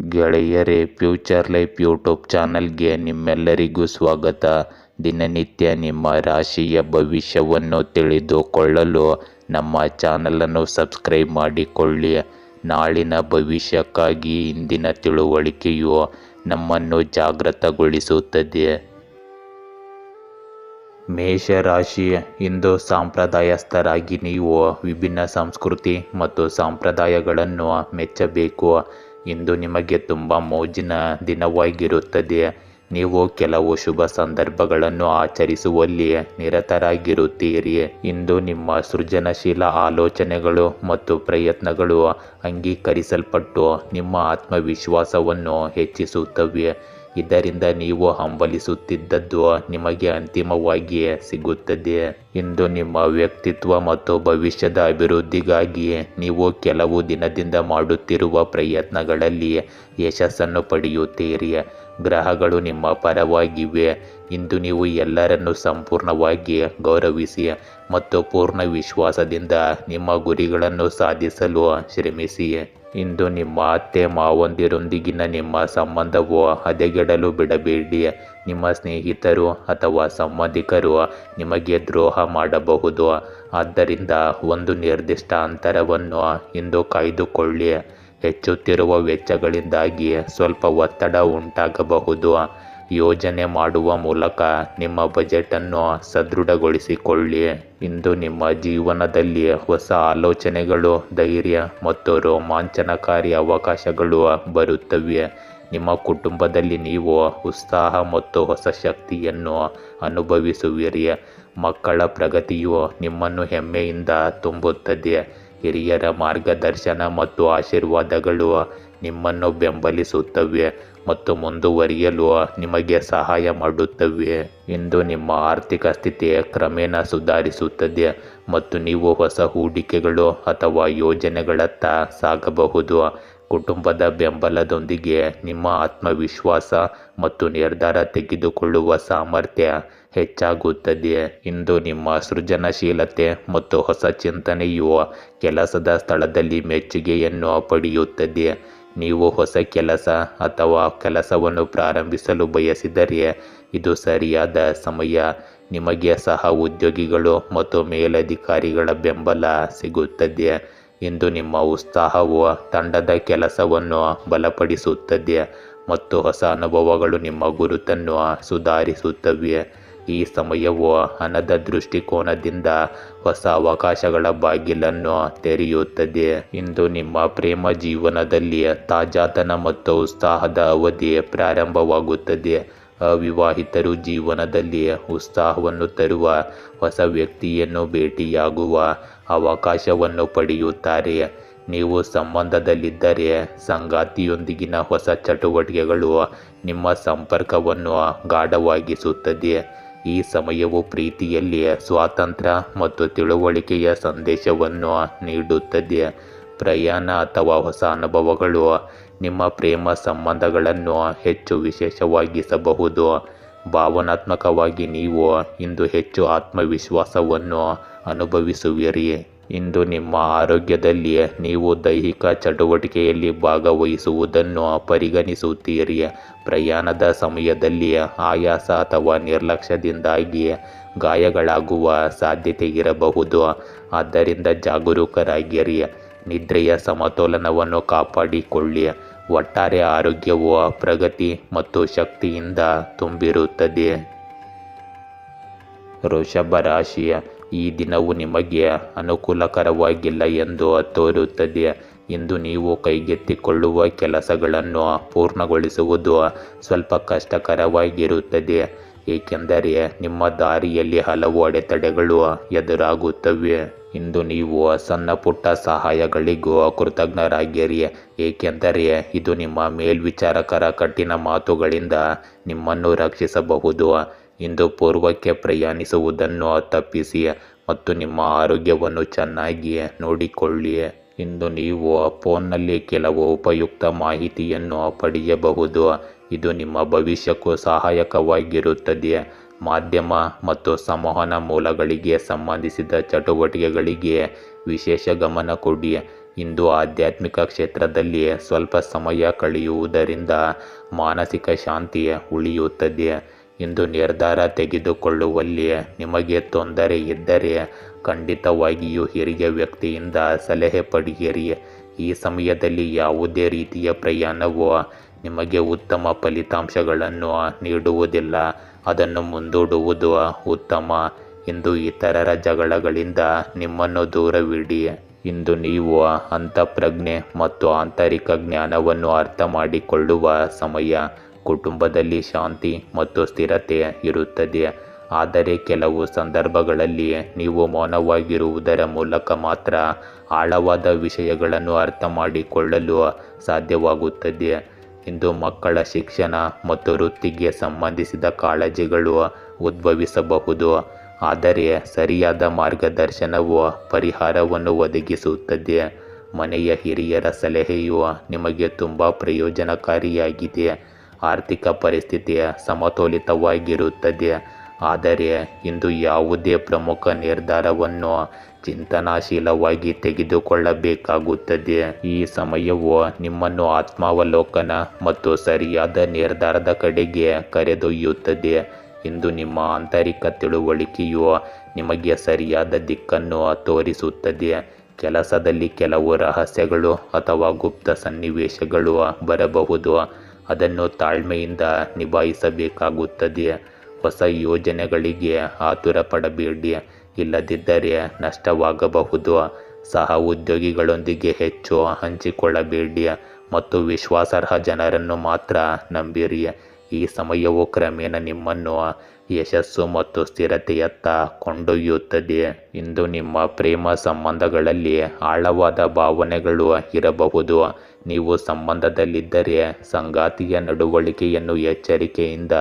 ಗೆಳೆಯರೇ, future life YouTube ಚಾನಲ್ಗೆ ನಿಮ್ಮೆಲ್ಲರಿಗೂ ಸ್ವಾಗತ. ದಿನನಿತ್ಯ ನಿಮ್ಮ ರಾಶಿಯ ಭವಿಷ್ಯವನ್ನು ತಿಳಿದುಕೊಳ್ಳಲು ನಮ್ಮ ಚಾನಲನ್ನು ಸಬ್ಸ್ಕ್ರೈಬ್ ಮಾಡಿಕೊಳ್ಳಿ. ನಾಳಿನ ಭವಿಷ್ಯಕ್ಕಾಗಿ ಇಂದಿನ ತಿಳುವಳಿಕೆಯು ನಮ್ಮನ್ನು ಜಾಗೃತಗೊಳಿಸುತ್ತದೆ. ಮೇಷರಾಶಿ, ಇಂದು ಸಾಂಪ್ರದಾಯಸ್ಥರಾಗಿ ನೀವು ವಿಭಿನ್ನ ಸಂಸ್ಕೃತಿ ಮತ್ತು ಸಂಪ್ರದಾಯಗಳನ್ನು ಮೆಚ್ಚಬೇಕು. ಇಂದು ನಿಮಗೆ ತುಂಬ ಮೋಜಿನ ದಿನವಾಗಿರುತ್ತದೆ. ನೀವು ಕೆಲವು ಶುಭ ಸಂದರ್ಭಗಳನ್ನು ಆಚರಿಸುವಲ್ಲಿ ನಿರತರಾಗಿರುತ್ತೀರಿ. ಇಂದು ನಿಮ್ಮ ಸೃಜನಶೀಲ ಆಲೋಚನೆಗಳು ಮತ್ತು ಪ್ರಯತ್ನಗಳು ಅಂಗೀಕರಿಸಲ್ಪಟ್ಟು ನಿಮ್ಮ ಆತ್ಮವಿಶ್ವಾಸವನ್ನು ಹೆಚ್ಚಿಸುತ್ತವೆ. ಇದರಿಂದ ನೀವು ಹಂಬಲಿಸುತ್ತಿದ್ದದ್ದು ನಿಮಗೆ ಅಂತಿಮವಾಗಿ ಸಿಗುತ್ತದೆ. ಇಂದು ನಿಮ್ಮ ವ್ಯಕ್ತಿತ್ವ ಮತ್ತು ಭವಿಷ್ಯದ ಅಭಿವೃದ್ಧಿಗಾಗಿ ನೀವು ಕೆಲವು ದಿನದಿಂದ ಮಾಡುತ್ತಿರುವ ಪ್ರಯತ್ನಗಳಲ್ಲಿ ಯಶಸ್ಸನ್ನು ಪಡೆಯುತ್ತೀರಿ. ಗ್ರಹಗಳು ನಿಮ್ಮ ಪರವಾಗಿವೆ. ಇಂದು ನೀವು ಎಲ್ಲರನ್ನು ಸಂಪೂರ್ಣವಾಗಿ ಗೌರವಿಸಿ ಮತ್ತು ಪೂರ್ಣ ವಿಶ್ವಾಸದಿಂದ ನಿಮ್ಮ ಗುರಿಗಳನ್ನು ಸಾಧಿಸಲು ಶ್ರಮಿಸಿ. ಇಂದು ನಿಮ್ಮ ಅತ್ತೆ ಮಾವಂದಿರೊಂದಿಗಿನ ನಿಮ್ಮ ಸಂಬಂಧವು ಹದಗೆಡಲು ಬಿಡಬೇಡಿ. ನಿಮ್ಮ ಸ್ನೇಹಿತರು ಅಥವಾ ಸಂಬಂಧಿಕರು ನಿಮಗೆ ದ್ರೋಹ ಮಾಡಬಹುದು. ಆದ್ದರಿಂದ ಒಂದು ನಿರ್ದಿಷ್ಟ ಅಂತರವನ್ನು ಇಂದು ಕಾಯ್ದುಕೊಳ್ಳಿ. ಹೆಚ್ಚುತ್ತಿರುವ ವೆಚ್ಚಗಳಿಂದಾಗಿ ಸ್ವಲ್ಪ ಒತ್ತಡ ಉಂಟಾಗಬಹುದು. ಯೋಜನೆ ಮಾಡುವ ಮೂಲಕ ನಿಮ್ಮ ಬಜೆಟನ್ನು ಸದೃಢಗೊಳಿಸಿಕೊಳ್ಳಿ. ಇಂದು ನಿಮ್ಮ ಜೀವನದಲ್ಲಿ ಹೊಸ ಆಲೋಚನೆಗಳು, ಧೈರ್ಯ ಮತ್ತು ರೋಮಾಂಚನಕಾರಿ ಅವಕಾಶಗಳು ಬರುತ್ತವೆ. ನಿಮ್ಮ ಕುಟುಂಬದಲ್ಲಿ ನೀವು ಉತ್ಸಾಹ ಮತ್ತು ಹೊಸ ಶಕ್ತಿಯನ್ನು ಅನುಭವಿಸುವಿರಿ. ಮಕ್ಕಳ ಪ್ರಗತಿಯು ನಿಮ್ಮನ್ನು ಹೆಮ್ಮೆಯಿಂದ ತುಂಬುತ್ತದೆ. ಹಿರಿಯರ ಮಾರ್ಗದರ್ಶನ ಮತ್ತು ಆಶೀರ್ವಾದಗಳು ನಿಮ್ಮನ್ನು ಬೆಂಬಲಿಸುತ್ತವೆ ಮತ್ತು ಮುಂದುವರಿಯಲು ನಿಮಗೆ ಸಹಾಯ ಮಾಡುತ್ತವೆ. ಇಂದು ನಿಮ್ಮ ಆರ್ಥಿಕ ಸ್ಥಿತಿ ಕ್ರಮೇಣ ಸುಧಾರಿಸುತ್ತದೆ ಮತ್ತು ನೀವು ಹೊಸ ಹೂಡಿಕೆಗಳು ಅಥವಾ ಯೋಜನೆಗಳತ್ತ ಸಾಗಬಹುದು. ಕುಟುಂಬದ ಬೆಂಬಲದೊಂದಿಗೆ ನಿಮ್ಮ ಆತ್ಮವಿಶ್ವಾಸ ಮತ್ತು ನಿರ್ಧಾರ ತೆಗೆದುಕೊಳ್ಳುವ ಸಾಮರ್ಥ್ಯ ಹೆಚ್ಚಾಗುತ್ತದೆ. ಇಂದು ನಿಮ್ಮ ಸೃಜನಶೀಲತೆ ಮತ್ತು ಹೊಸ ಚಿಂತನೆಯು ಕೆಲಸದ ಸ್ಥಳದಲ್ಲಿ ಮೆಚ್ಚುಗೆಯನ್ನು ಪಡೆಯುತ್ತದೆ. ನೀವು ಹೊಸ ಕೆಲಸ ಅಥವಾ ಕೆಲಸವನ್ನು ಪ್ರಾರಂಭಿಸಲು ಬಯಸಿದರೆ ಇದು ಸರಿಯಾದ ಸಮಯ. ನಿಮಗೆ ಸಹ ಉದ್ಯೋಗಿಗಳು ಮತ್ತು ಮೇಲಧಿಕಾರಿಗಳ ಬೆಂಬಲ ಸಿಗುತ್ತದೆ. ಇಂದು ನಿಮ್ಮ ಉತ್ಸಾಹವು ತಂಡದ ಕೆಲಸವನ್ನು ಬಲಪಡಿಸುತ್ತದೆ ಮತ್ತು ಹೊಸ ಅನುಭವಗಳು ನಿಮ್ಮ ಗುರುತನ್ನು ಸುಧಾರಿಸುತ್ತವೆ. ಈ ಸಮಯವು ಹಣದ ದೃಷ್ಟಿಕೋನದಿಂದ ಹೊಸ ಅವಕಾಶಗಳ ಬಾಗಿಲನ್ನು ತೆರೆಯುತ್ತದೆ. ಇಂದು ನಿಮ್ಮ ಪ್ರೇಮ ಜೀವನದಲ್ಲಿ ತಾಜಾತನ ಮತ್ತು ಉತ್ಸಾಹದ ಅವಧಿ ಪ್ರಾರಂಭವಾಗುತ್ತದೆ. ಅವಿವಾಹಿತರು ಜೀವನದಲ್ಲಿ ಉತ್ಸಾಹವನ್ನು ತರುವ ಹೊಸ ವ್ಯಕ್ತಿಯನ್ನು ಭೇಟಿಯಾಗುವ ಅವಕಾಶವನ್ನು ಪಡೆಯುತ್ತಾರೆ. ನೀವು ಸಂಬಂಧದಲ್ಲಿದ್ದರೆ ಸಂಗಾತಿಯೊಂದಿಗಿನ ಹೊಸ ಚಟುವಟಿಕೆಗಳು ನಿಮ್ಮ ಸಂಪರ್ಕವನ್ನು ಗಾಢವಾಗಿಸುತ್ತದೆ. ಈ ಸಮಯವು ಪ್ರೀತಿಯಲ್ಲಿ ಸ್ವಾತಂತ್ರ್ಯ ಮತ್ತು ತಿಳುವಳಿಕೆಯ ಸಂದೇಶವನ್ನು ನೀಡುತ್ತದೆ. ಪ್ರಯಾಣ ಅಥವಾ ಹೊಸ ಅನುಭವಗಳು ನಿಮ್ಮ ಪ್ರೇಮ ಸಂಬಂಧಗಳನ್ನು ಹೆಚ್ಚು ವಿಶೇಷವಾಗಿಸಬಹುದು. ಭಾವನಾತ್ಮಕವಾಗಿ ನೀವು ಇಂದು ಹೆಚ್ಚು ಆತ್ಮವಿಶ್ವಾಸವನ್ನು ಅನುಭವಿಸುವಿರಿ. ಇಂದು ನಿಮ್ಮ ಆರೋಗ್ಯದಲ್ಲಿ ನೀವು ದೈಹಿಕ ಚಟುವಟಿಕೆಯಲ್ಲಿ ಭಾಗವಹಿಸುವುದನ್ನು ಪರಿಗಣಿಸುತ್ತೀರಿ. ಪ್ರಯಾಣದ ಸಮಯದಲ್ಲಿ ಆಯಾಸ ಅಥವಾ ನಿರ್ಲಕ್ಷ್ಯದಿಂದಾಗಿ ಗಾಯಗಳಾಗುವ ಸಾಧ್ಯತೆ ಇರಬಹುದು. ಆದ್ದರಿಂದ ಜಾಗರೂಕರಾಗಿರಿ. ನಿದ್ರೆಯ ಸಮತೋಲನವನ್ನು ಕಾಪಾಡಿಕೊಳ್ಳಿ. ಒಟ್ಟಾರೆ ಆರೋಗ್ಯವು ಪ್ರಗತಿ ಮತ್ತು ಶಕ್ತಿಯಿಂದ ತುಂಬಿರುತ್ತದೆ. ವೃಷಭ ರಾಶಿ, ಈ ದಿನವು ನಿಮಗೆ ಅನುಕೂಲಕರವಾಗಿಲ್ಲ ಎಂದು ತೋರುತ್ತದೆ. ಇಂದು ನೀವು ಕೈಗೆತ್ತಿಕೊಳ್ಳುವ ಕೆಲಸಗಳನ್ನು ಪೂರ್ಣಗೊಳಿಸುವುದು ಸ್ವಲ್ಪ ಕಷ್ಟಕರವಾಗಿರುತ್ತದೆ, ಏಕೆಂದರೆ ನಿಮ್ಮ ದಾರಿಯಲ್ಲಿ ಹಲವು ಅಡೆತಡೆಗಳು ಎದುರಾಗುತ್ತವೆ. ಇಂದು ನೀವು ಸಣ್ಣ ಪುಟ್ಟ ಸಹಾಯಗಳಿಗೂ ಕೃತಜ್ಞರಾಗಿರಿ, ಏಕೆಂದರೆ ಇದು ನಿಮ್ಮ ಮೇಲ್ವಿಚಾರಕರ ಕಠಿಣ ಮಾತುಗಳಿಂದ ನಿಮ್ಮನ್ನು ರಕ್ಷಿಸಬಹುದು. ಇಂದು ಪೂರ್ವಕ್ಕೆ ಪ್ರಯಾಣಿಸುವುದನ್ನು ತಪ್ಪಿಸಿ ಮತ್ತು ನಿಮ್ಮ ಆರೋಗ್ಯವನ್ನು ಚೆನ್ನಾಗಿ ನೋಡಿಕೊಳ್ಳಿ. ಇಂದು ನೀವು ಫೋನ್ನಲ್ಲಿ ಕೆಲವು ಉಪಯುಕ್ತ ಮಾಹಿತಿಯನ್ನು ಪಡೆಯಬಹುದು. ಇದು ನಿಮ್ಮ ಭವಿಷ್ಯಕ್ಕೂ ಸಹಾಯಕವಾಗಿರುತ್ತದೆ. ಮಾಧ್ಯಮ ಮತ್ತು ಸಂವಹನ ಮೂಲಗಳಿಗೆ ಸಂಬಂಧಿಸಿದ ಚಟುವಟಿಕೆಗಳಿಗೆ ವಿಶೇಷ ಗಮನ ಕೊಡಿ. ಇಂದು ಆಧ್ಯಾತ್ಮಿಕ ಕ್ಷೇತ್ರದಲ್ಲಿ ಸ್ವಲ್ಪ ಸಮಯ ಕಳೆಯುವುದರಿಂದ ಮಾನಸಿಕ ಶಾಂತಿ ಉಳಿಯುತ್ತದೆ. ಇಂದು ನಿರ್ಧಾರ ತೆಗೆದುಕೊಳ್ಳುವಲ್ಲಿ ನಿಮಗೆ ತೊಂದರೆ ಇದ್ದರೆ ಖಂಡಿತವಾಗಿಯೂ ಹಿರಿಯ ವ್ಯಕ್ತಿಯಿಂದ ಸಲಹೆ ಪಡೆಯಿರಿ. ಈ ಸಮಯದಲ್ಲಿ ಯಾವುದೇ ರೀತಿಯ ಪ್ರಯಾಣವು ನಿಮಗೆ ಉತ್ತಮ ಫಲಿತಾಂಶಗಳನ್ನು ನೀಡುವುದಿಲ್ಲ. ಅದನ್ನು ಮುಂದೂಡುವುದು ಉತ್ತಮ. ಇಂದು ಇತರರ ಜಗಳಗಳಿಂದ ನಿಮ್ಮನ್ನು ದೂರವಿಡಿ. ಇಂದು ನೀವು ಅಂತಃಪ್ರಜ್ಞೆ ಮತ್ತು ಆಂತರಿಕ ಜ್ಞಾನವನ್ನು ಅರ್ಥ ಮಾಡಿಕೊಳ್ಳುವ ಸಮಯ. ಕುಟುಂಬದಲ್ಲಿ ಶಾಂತಿ ಮತ್ತು ಸ್ಥಿರತೆ ಇರುತ್ತದೆ. ಆದರೆ ಕೆಲವು ಸಂದರ್ಭಗಳಲ್ಲಿ ನೀವು ಮೌನವಾಗಿರುವುದರ ಮೂಲಕ ಮಾತ್ರ ಆಳವಾದ ವಿಷಯಗಳನ್ನು ಅರ್ಥ ಮಾಡಿಕೊಳ್ಳಲು ಸಾಧ್ಯವಾಗುತ್ತದೆ. ಇಂದು ಮಕ್ಕಳ ಶಿಕ್ಷಣ ಮತ್ತು ವೃತ್ತಿಗೆ ಸಂಬಂಧಿಸಿದ ಕಾಳಜಿಗಳು ಉದ್ಭವಿಸಬಹುದು. ಆದರೆ ಸರಿಯಾದ ಮಾರ್ಗದರ್ಶನವು ಪರಿಹಾರವನ್ನು ಒದಗಿಸುತ್ತದೆ. ಮನೆಯ ಹಿರಿಯರ ಸಲಹೆಯು ನಿಮಗೆ ತುಂಬ ಪ್ರಯೋಜನಕಾರಿಯಾಗಿದೆ. ಆರ್ಥಿಕ ಪರಿಸ್ಥಿತಿ ಸಮತೋಲಿತವಾಗಿರುತ್ತದೆ. ಆದರೆ ಇಂದು ಯಾವುದೇ ಪ್ರಮುಖ ನಿರ್ಧಾರವನ್ನು ಚಿಂತನಾಶೀಲವಾಗಿ ತೆಗೆದುಕೊಳ್ಳಬೇಕಾಗುತ್ತದೆ. ಈ ಸಮಯವು ನಿಮ್ಮನ್ನು ಆತ್ಮಾವಲೋಕನ ಮತ್ತು ಸರಿಯಾದ ನಿರ್ಧಾರದ ಕಡೆಗೆ ಕರೆದೊಯ್ಯುತ್ತದೆ. ಇಂದು ನಿಮ್ಮ ಆಂತರಿಕ ತಿಳುವಳಿಕೆಯು ನಿಮಗೆ ಸರಿಯಾದ ದಿಕ್ಕನ್ನು ತೋರಿಸುತ್ತದೆ. ಕೆಲಸದಲ್ಲಿ ಕೆಲವು ರಹಸ್ಯಗಳು ಅಥವಾ ಗುಪ್ತ ಸನ್ನಿವೇಶಗಳು ಬರಬಹುದು. ಅದನ್ನು ತಾಳ್ಮೆಯಿಂದ ನಿಭಾಯಿಸಬೇಕಾಗುತ್ತದೆ. ಹೊಸ ಯೋಜನೆಗಳಿಗೆ ಆತುರ ಪಡಬೇಡಿ, ಇಲ್ಲದಿದ್ದರೆ ನಷ್ಟವಾಗಬಹುದು. ಸಹ ಉದ್ಯೋಗಿಗಳೊಂದಿಗೆ ಹೆಚ್ಚು ಹಂಚಿಕೊಳ್ಳಬೇಡಿ ಮತ್ತು ವಿಶ್ವಾಸಾರ್ಹ ಜನರನ್ನು ಮಾತ್ರ ನಂಬಿರಿ. ಈ ಸಮಯವು ಕ್ರಮೇಣ ನಿಮ್ಮನ್ನು ಯಶಸ್ಸು ಮತ್ತು ಸ್ಥಿರತೆಯತ್ತ ಕೊಂಡೊಯ್ಯುತ್ತದೆ. ಇಂದು ನಿಮ್ಮ ಪ್ರೇಮ ಸಂಬಂಧಗಳಲ್ಲಿ ಆಳವಾದ ಭಾವನೆಗಳು ಇರಬಹುದು. ನೀವು ಸಂಬಂಧದಲ್ಲಿದ್ದರೆ ಸಂಗಾತಿಯ ನಡವಳಿಕೆಯನ್ನು ಎಚ್ಚರಿಕೆಯಿಂದ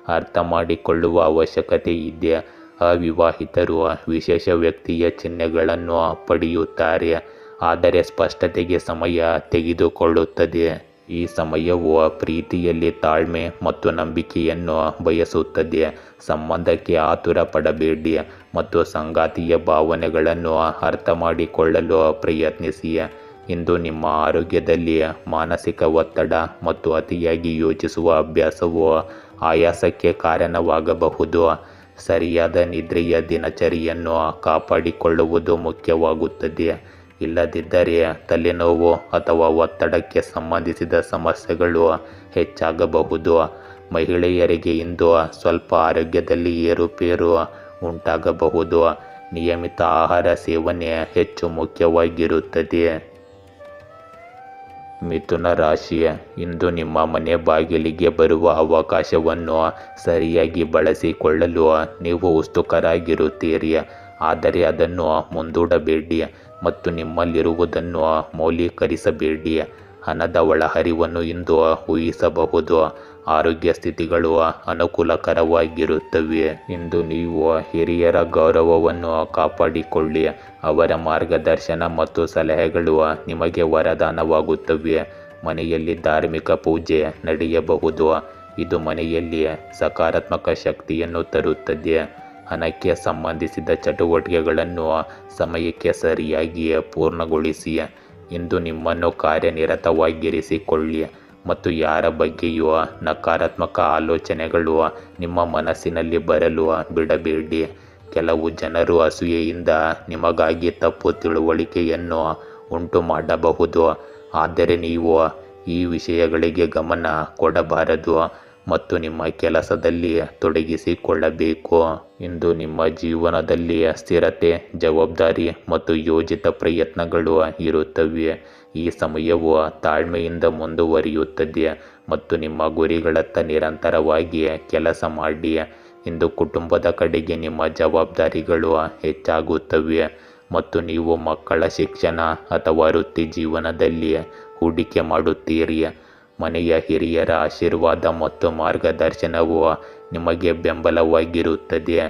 ಅರ್ಥ ಮಾಡಿಕೊಳ್ಳುವ ಅವಶ್ಯಕತೆ ಇದೆ. ಅವಿವಾಹಿತರು ವಿಶೇಷ ವ್ಯಕ್ತಿಯ ಚಿಹ್ನೆಗಳನ್ನು ಪಡೆಯುತ್ತಾರೆ, ಆದರೆ ಸ್ಪಷ್ಟತೆಗೆ ಸಮಯ ತೆಗೆದುಕೊಳ್ಳುತ್ತದೆ. ಈ ಸಮಯವು ಪ್ರೀತಿಯಲ್ಲಿ ತಾಳ್ಮೆ ಮತ್ತು ನಂಬಿಕೆಯನ್ನು ಬಯಸುತ್ತದೆ. ಸಂಬಂಧಕ್ಕೆ ಆತುರ ಪಡಬೇಡಿ ಮತ್ತು ಸಂಗಾತಿಯ ಭಾವನೆಗಳನ್ನು ಅರ್ಥ ಮಾಡಿಕೊಳ್ಳಲು ಪ್ರಯತ್ನಿಸಿ. ಇಂದು ನಿಮ್ಮ ಆರೋಗ್ಯದಲ್ಲಿ ಮಾನಸಿಕ ಒತ್ತಡ ಮತ್ತು ಅತಿಯಾಗಿ ಯೋಚಿಸುವ ಅಭ್ಯಾಸವು ಆಯಾಸಕ್ಕೆ ಕಾರಣವಾಗಬಹುದು. ಸರಿಯಾದ ನಿದ್ರೆಯ ದಿನಚರಿಯನ್ನು ಕಾಪಾಡಿಕೊಳ್ಳುವುದು ಮುಖ್ಯವಾಗುತ್ತದೆ. ಇಲ್ಲದಿದ್ದರೆ ತಲೆನೋವು ಅಥವಾ ಒತ್ತಡಕ್ಕೆ ಸಂಬಂಧಿಸಿದ ಸಮಸ್ಯೆಗಳು ಹೆಚ್ಚಾಗಬಹುದು. ಮಹಿಳೆಯರಿಗೆ ಇಂದು ಸ್ವಲ್ಪ ಆರೋಗ್ಯದಲ್ಲಿ ಏರುಪೇರು ಉಂಟಾಗಬಹುದು. ನಿಯಮಿತ ಆಹಾರ ಸೇವನೆ ಹೆಚ್ಚು ಮುಖ್ಯವಾಗಿರುತ್ತದೆ. ಮಿಥುನ ರಾಶಿ, ಇಂದು ನಿಮ್ಮ ಮನೆ ಬಾಗಿಲಿಗೆ ಬರುವ ಅವಕಾಶವನ್ನು ಸರಿಯಾಗಿ ಬಳಸಿಕೊಳ್ಳಲು ನೀವು ಉತ್ಸುಕರಾಗಿರುತ್ತೀರಿ. ಆದರೆ ಅದನ್ನು ಮುಂದೂಡಬೇಡಿ ಮತ್ತು ನಿಮ್ಮಲ್ಲಿರುವುದನ್ನು ಮೌಲ್ಯೀಕರಿಸಬೇಡಿ. ಹಣದ ಒಳಹರಿವನ್ನು ಇಂದು ಊಹಿಸಬಹುದು. ಆರೋಗ್ಯ ಸ್ಥಿತಿಗಳು ಅನುಕೂಲಕರವಾಗಿರುತ್ತವೆ. ಇಂದು ನೀವು ಹಿರಿಯರ ಗೌರವವನ್ನು ಕಾಪಾಡಿಕೊಳ್ಳಿ. ಅವರ ಮಾರ್ಗದರ್ಶನ ಮತ್ತು ಸಲಹೆಗಳು ನಿಮಗೆ ವರದಾನವಾಗುತ್ತವೆ. ಮನೆಯಲ್ಲಿ ಧಾರ್ಮಿಕ ಪೂಜೆ ನಡೆಯಬಹುದು. ಇದು ಮನೆಯಲ್ಲಿ ಸಕಾರಾತ್ಮಕ ಶಕ್ತಿಯನ್ನು ತರುತ್ತದೆ. ಹಣಕ್ಕೆ ಸಂಬಂಧಿಸಿದ ಚಟುವಟಿಕೆಗಳನ್ನು ಸಮಯಕ್ಕೆ ಸರಿಯಾಗಿ ಪೂರ್ಣಗೊಳಿಸಿ. ಇಂದು ನಿಮ್ಮನ್ನು ಕಾರ್ಯನಿರತವಾಗಿರಿಸಿಕೊಳ್ಳಿ ಮತ್ತು ಯಾರ ಬಗ್ಗೆಯೂ ನಕಾರಾತ್ಮಕ ಆಲೋಚನೆಗಳು ನಿಮ್ಮ ಮನಸ್ಸಿನಲ್ಲಿ ಬರಲು ಬಿಡಬೇಡಿ. ಕೆಲವು ಜನರು ಅಸೂಯೆಯಿಂದ ನಿಮಗಾಗಿ ತಪ್ಪು ತಿಳುವಳಿಕೆಯನ್ನು ಉಂಟು ಮಾಡಬಹುದು. ಆದರೆ ನೀವು ಈ ವಿಷಯಗಳಿಗೆ ಗಮನ ಕೊಡಬಾರದು ಮತ್ತು ನಿಮ್ಮ ಕೆಲಸದಲ್ಲಿ ತೊಡಗಿಸಿಕೊಳ್ಳಬೇಕು. ಇಂದು ನಿಮ್ಮ ಜೀವನದಲ್ಲಿ ಸ್ಥಿರತೆ, ಜವಾಬ್ದಾರಿ ಮತ್ತು ಯೋಜಿತ ಪ್ರಯತ್ನಗಳು ಇರುತ್ತವೆ. ಈ ಸಮಯವು ತಾಳ್ಮೆಯಿಂದ ಮುಂದುವರಿಯುತ್ತದೆ ಮತ್ತು ನಿಮ್ಮ ಗುರಿಗಳತ್ತ ನಿರಂತರವಾಗಿ ಕೆಲಸ ಮಾಡಿ. ಇಂದು ಕುಟುಂಬದ ಕಡೆಗೆ ನಿಮ್ಮ ಜವಾಬ್ದಾರಿಗಳು ಹೆಚ್ಚಾಗುತ್ತವೆ ಮತ್ತು ನೀವು ಮಕ್ಕಳ ಶಿಕ್ಷಣ ಅಥವಾ ವೃತ್ತಿ ಜೀವನದಲ್ಲಿ ಹೂಡಿಕೆ ಮಾಡುತ್ತೀರಿ. ಮನೆಯ ಹಿರಿಯರ ಆಶೀರ್ವಾದ ಮತ್ತು ಮಾರ್ಗದರ್ಶನವು ನಿಮಗೆ ಬೆಂಬಲವಾಗಿರುತ್ತದೆ.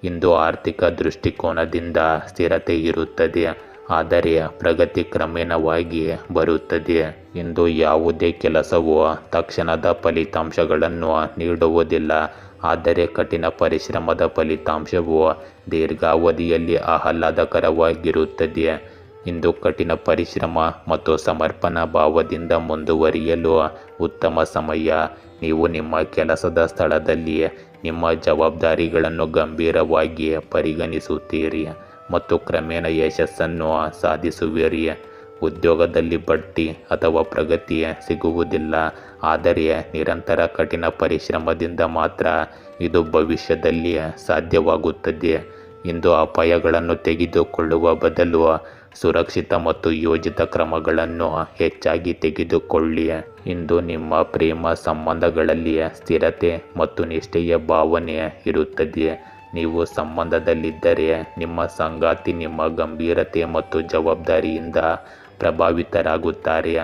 ಇಂದು ಆರ್ಥಿಕ ದೃಷ್ಟಿಕೋನದಿಂದ ಸ್ಥಿರತೆ ಇರುತ್ತದೆ, ಆದರೆ ಪ್ರಗತಿ ಕ್ರಮೇಣವಾಗಿ ಬರುತ್ತದೆ. ಇಂದು ಯಾವುದೇ ಕೆಲಸವು ತಕ್ಷಣದ ಫಲಿತಾಂಶಗಳನ್ನು ನೀಡುವುದಿಲ್ಲ, ಆದರೆ ಕಠಿಣ ಪರಿಶ್ರಮದ ಫಲಿತಾಂಶವು ದೀರ್ಘಾವಧಿಯಲ್ಲಿ ಆಹ್ಲಾದಕರವಾಗಿರುತ್ತದೆ. ಇಂದು ಕಠಿಣ ಪರಿಶ್ರಮ ಮತ್ತು ಸಮರ್ಪಣಾ ಭಾವದಿಂದ ಮುಂದುವರಿಯಲು ಉತ್ತಮ ಸಮಯ. ನೀವು ನಿಮ್ಮ ಕೆಲಸದ ಸ್ಥಳದಲ್ಲಿ ನಿಮ್ಮ ಜವಾಬ್ದಾರಿಗಳನ್ನು ಗಂಭೀರವಾಗಿ ಪರಿಗಣಿಸುತ್ತೀರಿ ಮತ್ತು ಕ್ರಮೇಣ ಯಶಸ್ಸನ್ನು ಸಾಧಿಸುವಿರಿ. ಉದ್ಯೋಗದಲ್ಲಿ ಬಡ್ತಿ ಅಥವಾ ಪ್ರಗತಿ ಸಿಗುವುದಿಲ್ಲ, ಆದರೆ ನಿರಂತರ ಕಠಿಣ ಪರಿಶ್ರಮದಿಂದ ಮಾತ್ರ ಇದು ಭವಿಷ್ಯದಲ್ಲಿ ಸಾಧ್ಯವಾಗುತ್ತದೆ. ಇಂದು ಅಪಾಯಗಳನ್ನು ತೆಗೆದುಕೊಳ್ಳುವ ಬದಲು ಸುರಕ್ಷಿತ ಮತ್ತು ಯೋಜಿತ ಕ್ರಮಗಳನ್ನು ಹೆಚ್ಚಾಗಿ ತೆಗೆದುಕೊಳ್ಳಿ. ಇಂದು ನಿಮ್ಮ ಪ್ರೇಮ ಸಂಬಂಧಗಳಲ್ಲಿ ಸ್ಥಿರತೆ ಮತ್ತು ನಿಷ್ಠೆಯ ಭಾವನೆ ಇರುತ್ತದೆ. ನೀವು ಸಂಬಂಧದಲ್ಲಿದ್ದರೆ ನಿಮ್ಮ ಸಂಗಾತಿ ನಿಮ್ಮ ಗಂಭೀರತೆ ಮತ್ತು ಜವಾಬ್ದಾರಿಯಿಂದ ಪ್ರಭಾವಿತರಾಗುತ್ತಾರೆ.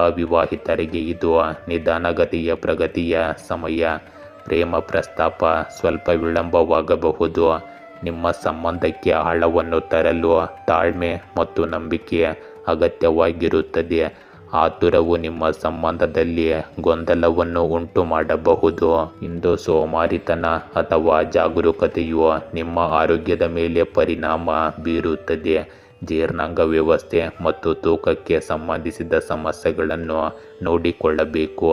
ಅವಿವಾಹಿತರಿಗೆ ಇದು ನಿಧಾನಗತಿಯ ಪ್ರಗತಿಯ ಸಮಯ. ಪ್ರೇಮ ಪ್ರಸ್ತಾಪ ಸ್ವಲ್ಪ ವಿಳಂಬವಾಗಬಹುದು. ನಿಮ್ಮ ಸಂಬಂಧಕ್ಕೆ ಆಳವನ್ನು ತರಲು ತಾಳ್ಮೆ ಮತ್ತು ನಂಬಿಕೆ ಅಗತ್ಯವಾಗಿರುತ್ತದೆ. ಆತುರವು ನಿಮ್ಮ ಸಂಬಂಧದಲ್ಲಿ ಗೊಂದಲವನ್ನು ಉಂಟು ಮಾಡಬಹುದು. ಇಂದು ಸೋಮಾರಿತನ ಅಥವಾ ಜಾಗರೂಕತೆಯು ನಿಮ್ಮ ಆರೋಗ್ಯದ ಮೇಲೆ ಪರಿಣಾಮ ಬೀರುತ್ತದೆ. ಜೀರ್ಣಾಂಗ ವ್ಯವಸ್ಥೆ ಮತ್ತು ತೂಕಕ್ಕೆ ಸಂಬಂಧಿಸಿದ ಸಮಸ್ಯೆಗಳನ್ನು ನೋಡಿಕೊಳ್ಳಬೇಕು.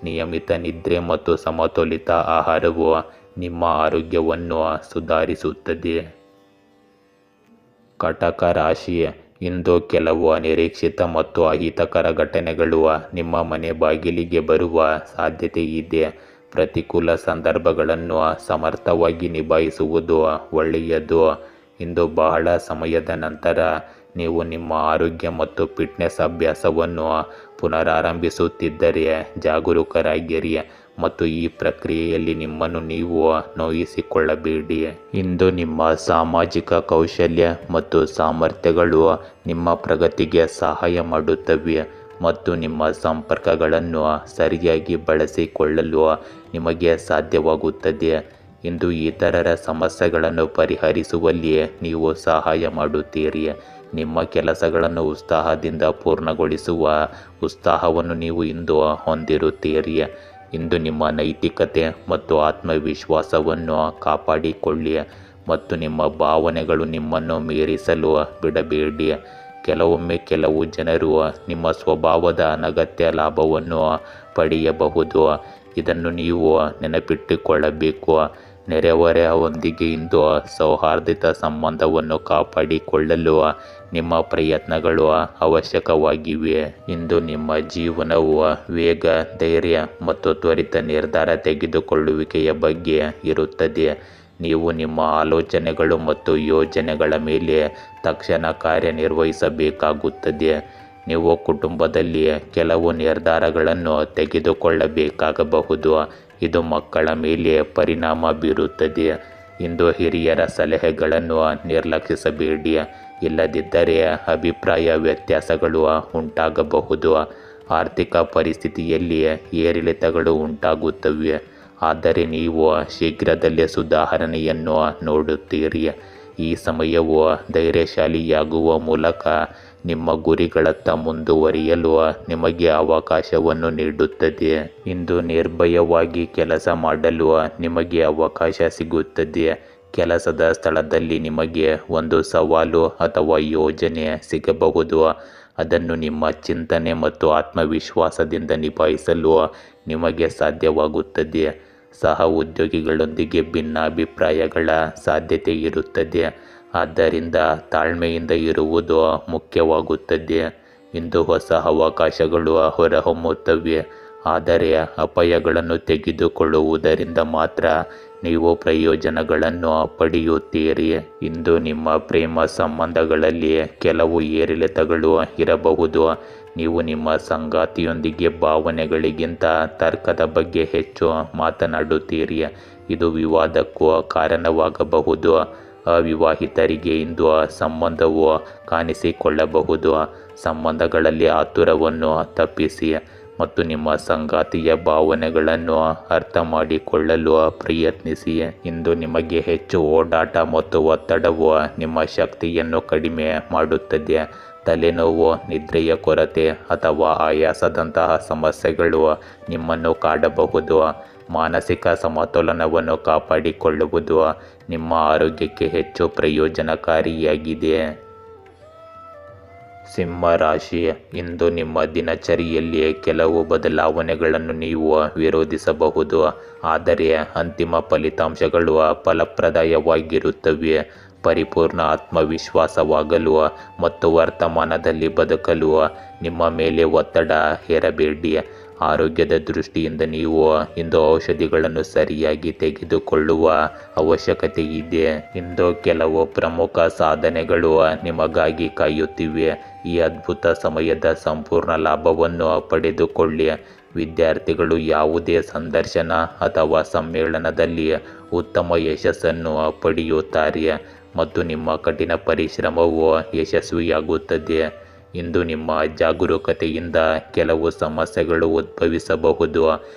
ನಿಯಮಿತ ನಿದ್ರೆ ಮತ್ತು ಸಮತೋಲಿತ ಆಹಾರವು ನಿಮ್ಮ ಆರೋಗ್ಯವನ್ನು ಸುಧಾರಿಸುತ್ತದೆ. ಕಟಕ ರಾಶಿ, ಇಂದು ಕೆಲವು ಅನಿರೀಕ್ಷಿತ ಮತ್ತು ಅಹಿತಕರ ಘಟನೆಗಳು ನಿಮ್ಮ ಮನೆ ಬಾಗಿಲಿಗೆ ಬರುವ ಸಾಧ್ಯತೆ ಇದೆ. ಪ್ರತಿಕೂಲ ಸಂದರ್ಭಗಳನ್ನು ಸಮರ್ಥವಾಗಿ ನಿಭಾಯಿಸುವುದು ಒಳ್ಳೆಯದು. ಇಂದು ಬಹಳ ಸಮಯದ ನಂತರ ನೀವು ನಿಮ್ಮ ಆರೋಗ್ಯ ಮತ್ತು ಫಿಟ್ನೆಸ್ ಅಭ್ಯಾಸವನ್ನು ಪುನರಾರಂಭಿಸುತ್ತಿದ್ದರೆ ಜಾಗರೂಕರಾಗಿರಿ ಮತ್ತು ಈ ಪ್ರಕ್ರಿಯೆಯಲ್ಲಿ ನಿಮ್ಮನ್ನು ನೀವು ನೋಯಿಸಿಕೊಳ್ಳಬೇಡಿ. ಇಂದು ನಿಮ್ಮ ಸಾಮಾಜಿಕ ಕೌಶಲ್ಯ ಮತ್ತು ಸಾಮರ್ಥ್ಯಗಳು ನಿಮ್ಮ ಪ್ರಗತಿಗೆ ಸಹಾಯ ಮಾಡುತ್ತವೆ ಮತ್ತು ನಿಮ್ಮ ಸಂಪರ್ಕಗಳನ್ನು ಸರಿಯಾಗಿ ಬಳಸಿಕೊಳ್ಳಲು ನಿಮಗೆ ಸಾಧ್ಯವಾಗುತ್ತದೆ. ಇಂದು ಇತರರ ಸಮಸ್ಯೆಗಳನ್ನು ಪರಿಹರಿಸುವಲ್ಲಿ ನೀವು ಸಹಾಯ ಮಾಡುತ್ತೀರಿ. ನಿಮ್ಮ ಕೆಲಸಗಳನ್ನು ಉತ್ಸಾಹದಿಂದ ಪೂರ್ಣಗೊಳಿಸುವ ಉತ್ಸಾಹವನ್ನು ನೀವು ಇಂದು ಹೊಂದಿರುತ್ತೀರಿ. ಇಂದು ನಿಮ್ಮ ನೈತಿಕತೆ ಮತ್ತು ಆತ್ಮವಿಶ್ವಾಸವನ್ನು ಕಾಪಾಡಿಕೊಳ್ಳಿ ಮತ್ತು ನಿಮ್ಮ ಭಾವನೆಗಳು ನಿಮ್ಮನ್ನು ಮೀರಿಸಲು ಬಿಡಬೇಡಿ. ಕೆಲವೊಮ್ಮೆ ಕೆಲವು ಜನರು ನಿಮ್ಮ ಸ್ವಭಾವದ ಅನಗತ್ಯ ಲಾಭವನ್ನು ಪಡೆಯಬಹುದು. ಇದನ್ನು ನೀವು ನೆನಪಿಟ್ಟುಕೊಳ್ಳಬೇಕು. ನೆರೆಹೊರೆಯವರೊಂದಿಗೆ ಇಂದು ಸೌಹಾರ್ದಯುತ ಸಂಬಂಧವನ್ನು ಕಾಪಾಡಿಕೊಳ್ಳಲು ನಿಮ್ಮ ಪ್ರಯತ್ನಗಳು ಅವಶ್ಯಕವಾಗಿವೆ. ಇಂದು ನಿಮ್ಮ ಜೀವನವು ವೇಗ, ಧೈರ್ಯ ಮತ್ತು ತ್ವರಿತ ನಿರ್ಧಾರ ತೆಗೆದುಕೊಳ್ಳುವಿಕೆಯ ಬಗ್ಗೆ ಇರುತ್ತದೆ. ನೀವು ನಿಮ್ಮ ಆಲೋಚನೆಗಳು ಮತ್ತು ಯೋಜನೆಗಳ ಮೇಲೆ ತಕ್ಷಣ ಕಾರ್ಯನಿರ್ವಹಿಸಬೇಕಾಗುತ್ತದೆ. ನೀವು ಕುಟುಂಬದಲ್ಲಿ ಕೆಲವು ನಿರ್ಧಾರಗಳನ್ನು ತೆಗೆದುಕೊಳ್ಳಬೇಕಾಗಬಹುದು. ಇದು ಮಕ್ಕಳ ಮೇಲೆ ಪರಿಣಾಮ ಬೀರುತ್ತದೆ. ಇಂದು ಹಿರಿಯರ ಸಲಹೆಗಳನ್ನು ನಿರ್ಲಕ್ಷಿಸಬೇಡಿ, ಇಲ್ಲದಿದ್ದರೆ ಅಭಿಪ್ರಾಯ ವ್ಯತ್ಯಾಸಗಳು ಉಂಟಾಗಬಹುದು. ಆರ್ಥಿಕ ಪರಿಸ್ಥಿತಿಯಲ್ಲಿ ಏರಿಳಿತಗಳು ಉಂಟಾಗುತ್ತವೆ, ಆದರೆ ನೀವು ಶೀಘ್ರದಲ್ಲೇ ಸುಧಾರಣೆಯನ್ನು ನೋಡುತ್ತೀರಿ. ಈ ಸಮಯವು ಧೈರ್ಯಶಾಲಿಯಾಗುವ ಮೂಲಕ ನಿಮ್ಮ ಗುರಿಗಳತ್ತ ಮುಂದುವರಿಯಲು ನಿಮಗೆ ಅವಕಾಶವನ್ನು ನೀಡುತ್ತದೆ. ಇಂದು ನಿರ್ಭಯವಾಗಿ ಕೆಲಸ ಮಾಡಲು ನಿಮಗೆ ಅವಕಾಶ ಸಿಗುತ್ತದೆ. ಕೆಲಸದ ಸ್ಥಳದಲ್ಲಿ ನಿಮಗೆ ಒಂದು ಸವಾಲು ಅಥವಾ ಯೋಜನೆ ಸಿಗಬಹುದು. ಅದನ್ನು ನಿಮ್ಮ ಚಿಂತನೆ ಮತ್ತು ಆತ್ಮವಿಶ್ವಾಸದಿಂದ ನಿಭಾಯಿಸಲು ನಿಮಗೆ ಸಾಧ್ಯವಾಗುತ್ತದೆ. ಸಹ ಉದ್ಯೋಗಿಗಳೊಂದಿಗೆ ಭಿನ್ನಾಭಿಪ್ರಾಯಗಳ ಸಾಧ್ಯತೆ ಇರುತ್ತದೆ, ಆದ್ದರಿಂದ ತಾಳ್ಮೆಯಿಂದ ಇರುವುದು ಮುಖ್ಯವಾಗುತ್ತದೆ. ಇಂದು ಹೊಸ ಅವಕಾಶಗಳು ಹೊರಹೊಮ್ಮುತ್ತವೆ, ಆದರೆ ಅಪಾಯಗಳನ್ನು ತೆಗೆದುಕೊಳ್ಳುವುದರಿಂದ ಮಾತ್ರ ನೀವು ಪ್ರಯೋಜನಗಳನ್ನು ಪಡೆಯುತ್ತೀರಿ. ಇಂದು ನಿಮ್ಮ ಪ್ರೇಮ ಸಂಬಂಧಗಳಲ್ಲಿ ಕೆಲವು ಏರಿಳಿತಗಳು ಇರಬಹುದು. ನೀವು ನಿಮ್ಮ ಸಂಗಾತಿಯೊಂದಿಗೆ ಭಾವನೆಗಳಿಗಿಂತ ತರ್ಕದ ಬಗ್ಗೆ ಹೆಚ್ಚು ಮಾತನಾಡುತ್ತೀರಿ. ಇದು ವಿವಾದಕ್ಕೂ ಕಾರಣವಾಗಬಹುದು. ಅವಿವಾಹಿತರಿಗೆ ಇಂದು ಸಂಬಂಧವು ಕಾಣಿಸಿಕೊಳ್ಳಬಹುದು. ಸಂಬಂಧಗಳಲ್ಲಿ ಆತುರವನ್ನು ತಪ್ಪಿಸಿ ಮತ್ತು ನಿಮ್ಮ ಸಂಗಾತಿಯ ಭಾವನೆಗಳನ್ನು ಅರ್ಥ ಮಾಡಿಕೊಳ್ಳಲು ಪ್ರಯತ್ನಿಸಿ. ಇಂದು ನಿಮಗೆ ಹೆಚ್ಚು ಓಡಾಟ ಮತ್ತು ಒತ್ತಡವು ನಿಮ್ಮ ಶಕ್ತಿಯನ್ನು ಕಡಿಮೆ ಮಾಡುತ್ತದೆ. ತಲೆನೋವು, ನಿದ್ರೆಯ ಕೊರತೆ ಅಥವಾ ಆಯಾಸದಂತಹ ಸಮಸ್ಯೆಗಳು ನಿಮ್ಮನ್ನು ಕಾಡಬಹುದು. ಮಾನಸಿಕ ಸಮತೋಲನವನ್ನು ಕಾಪಾಡಿಕೊಳ್ಳುವುದು ನಿಮ್ಮ ಆರೋಗ್ಯಕ್ಕೆ ಹೆಚ್ಚು ಪ್ರಯೋಜನಕಾರಿಯಾಗಿದೆ. ಸಿಂಹ ರಾಶಿ, ಇಂದು ನಿಮ್ಮ ದಿನಚರಿಯಲ್ಲಿ ಕೆಲವು ಬದಲಾವಣೆಗಳನ್ನು ನೀವು ವಿರೋಧಿಸಬಹುದು, ಆದರೆ ಅಂತಿಮ ಫಲಿತಾಂಶಗಳು ಫಲಪ್ರದವಾಗಿರುತ್ತವೆ. ಪರಿಪೂರ್ಣ ಆತ್ಮವಿಶ್ವಾಸವಾಗಲು ಮತ್ತು ವರ್ತಮಾನದಲ್ಲಿ ಬದುಕಲು ನಿಮ್ಮ ಮೇಲೆ ಒತ್ತಡ ಹೇರಬೇಡಿ. ಆರೋಗ್ಯದ ದೃಷ್ಟಿಯಿಂದ ನೀವು ಇಂದು ಔಷಧಿಗಳನ್ನು ಸರಿಯಾಗಿ ತೆಗೆದುಕೊಳ್ಳುವ ಅವಶ್ಯಕತೆ ಇದೆ. ಇಂದು ಕೆಲವು ಪ್ರಮುಖ ಸಾಧನೆಗಳು ನಿಮಗಾಗಿ ಕಾಯುತ್ತಿವೆ. ಈ ಅದ್ಭುತ ಸಮಯದ ಸಂಪೂರ್ಣ ಲಾಭವನ್ನು ಪಡೆದುಕೊಳ್ಳಿ. ವಿದ್ಯಾರ್ಥಿಗಳು ಯಾವುದೇ ಸಂದರ್ಶನ ಅಥವಾ ಸಮ್ಮೇಳನದಲ್ಲಿ ಉತ್ತಮ ಯಶಸ್ಸನ್ನು ಪಡೆಯುತ್ತಾರೆ ಮತ್ತು ನಿಮ್ಮ ಕಠಿಣ ಪರಿಶ್ರಮವು ಯಶಸ್ವಿಯಾಗುತ್ತದೆ. ಇಂದು ನಿಮ್ಮ ಜಾಗರೂಕತೆಯಿಂದ ಕೆಲವು ಸಮಸ್ಯೆಗಳು ಉದ್ಭವಿಸಬಹುದು.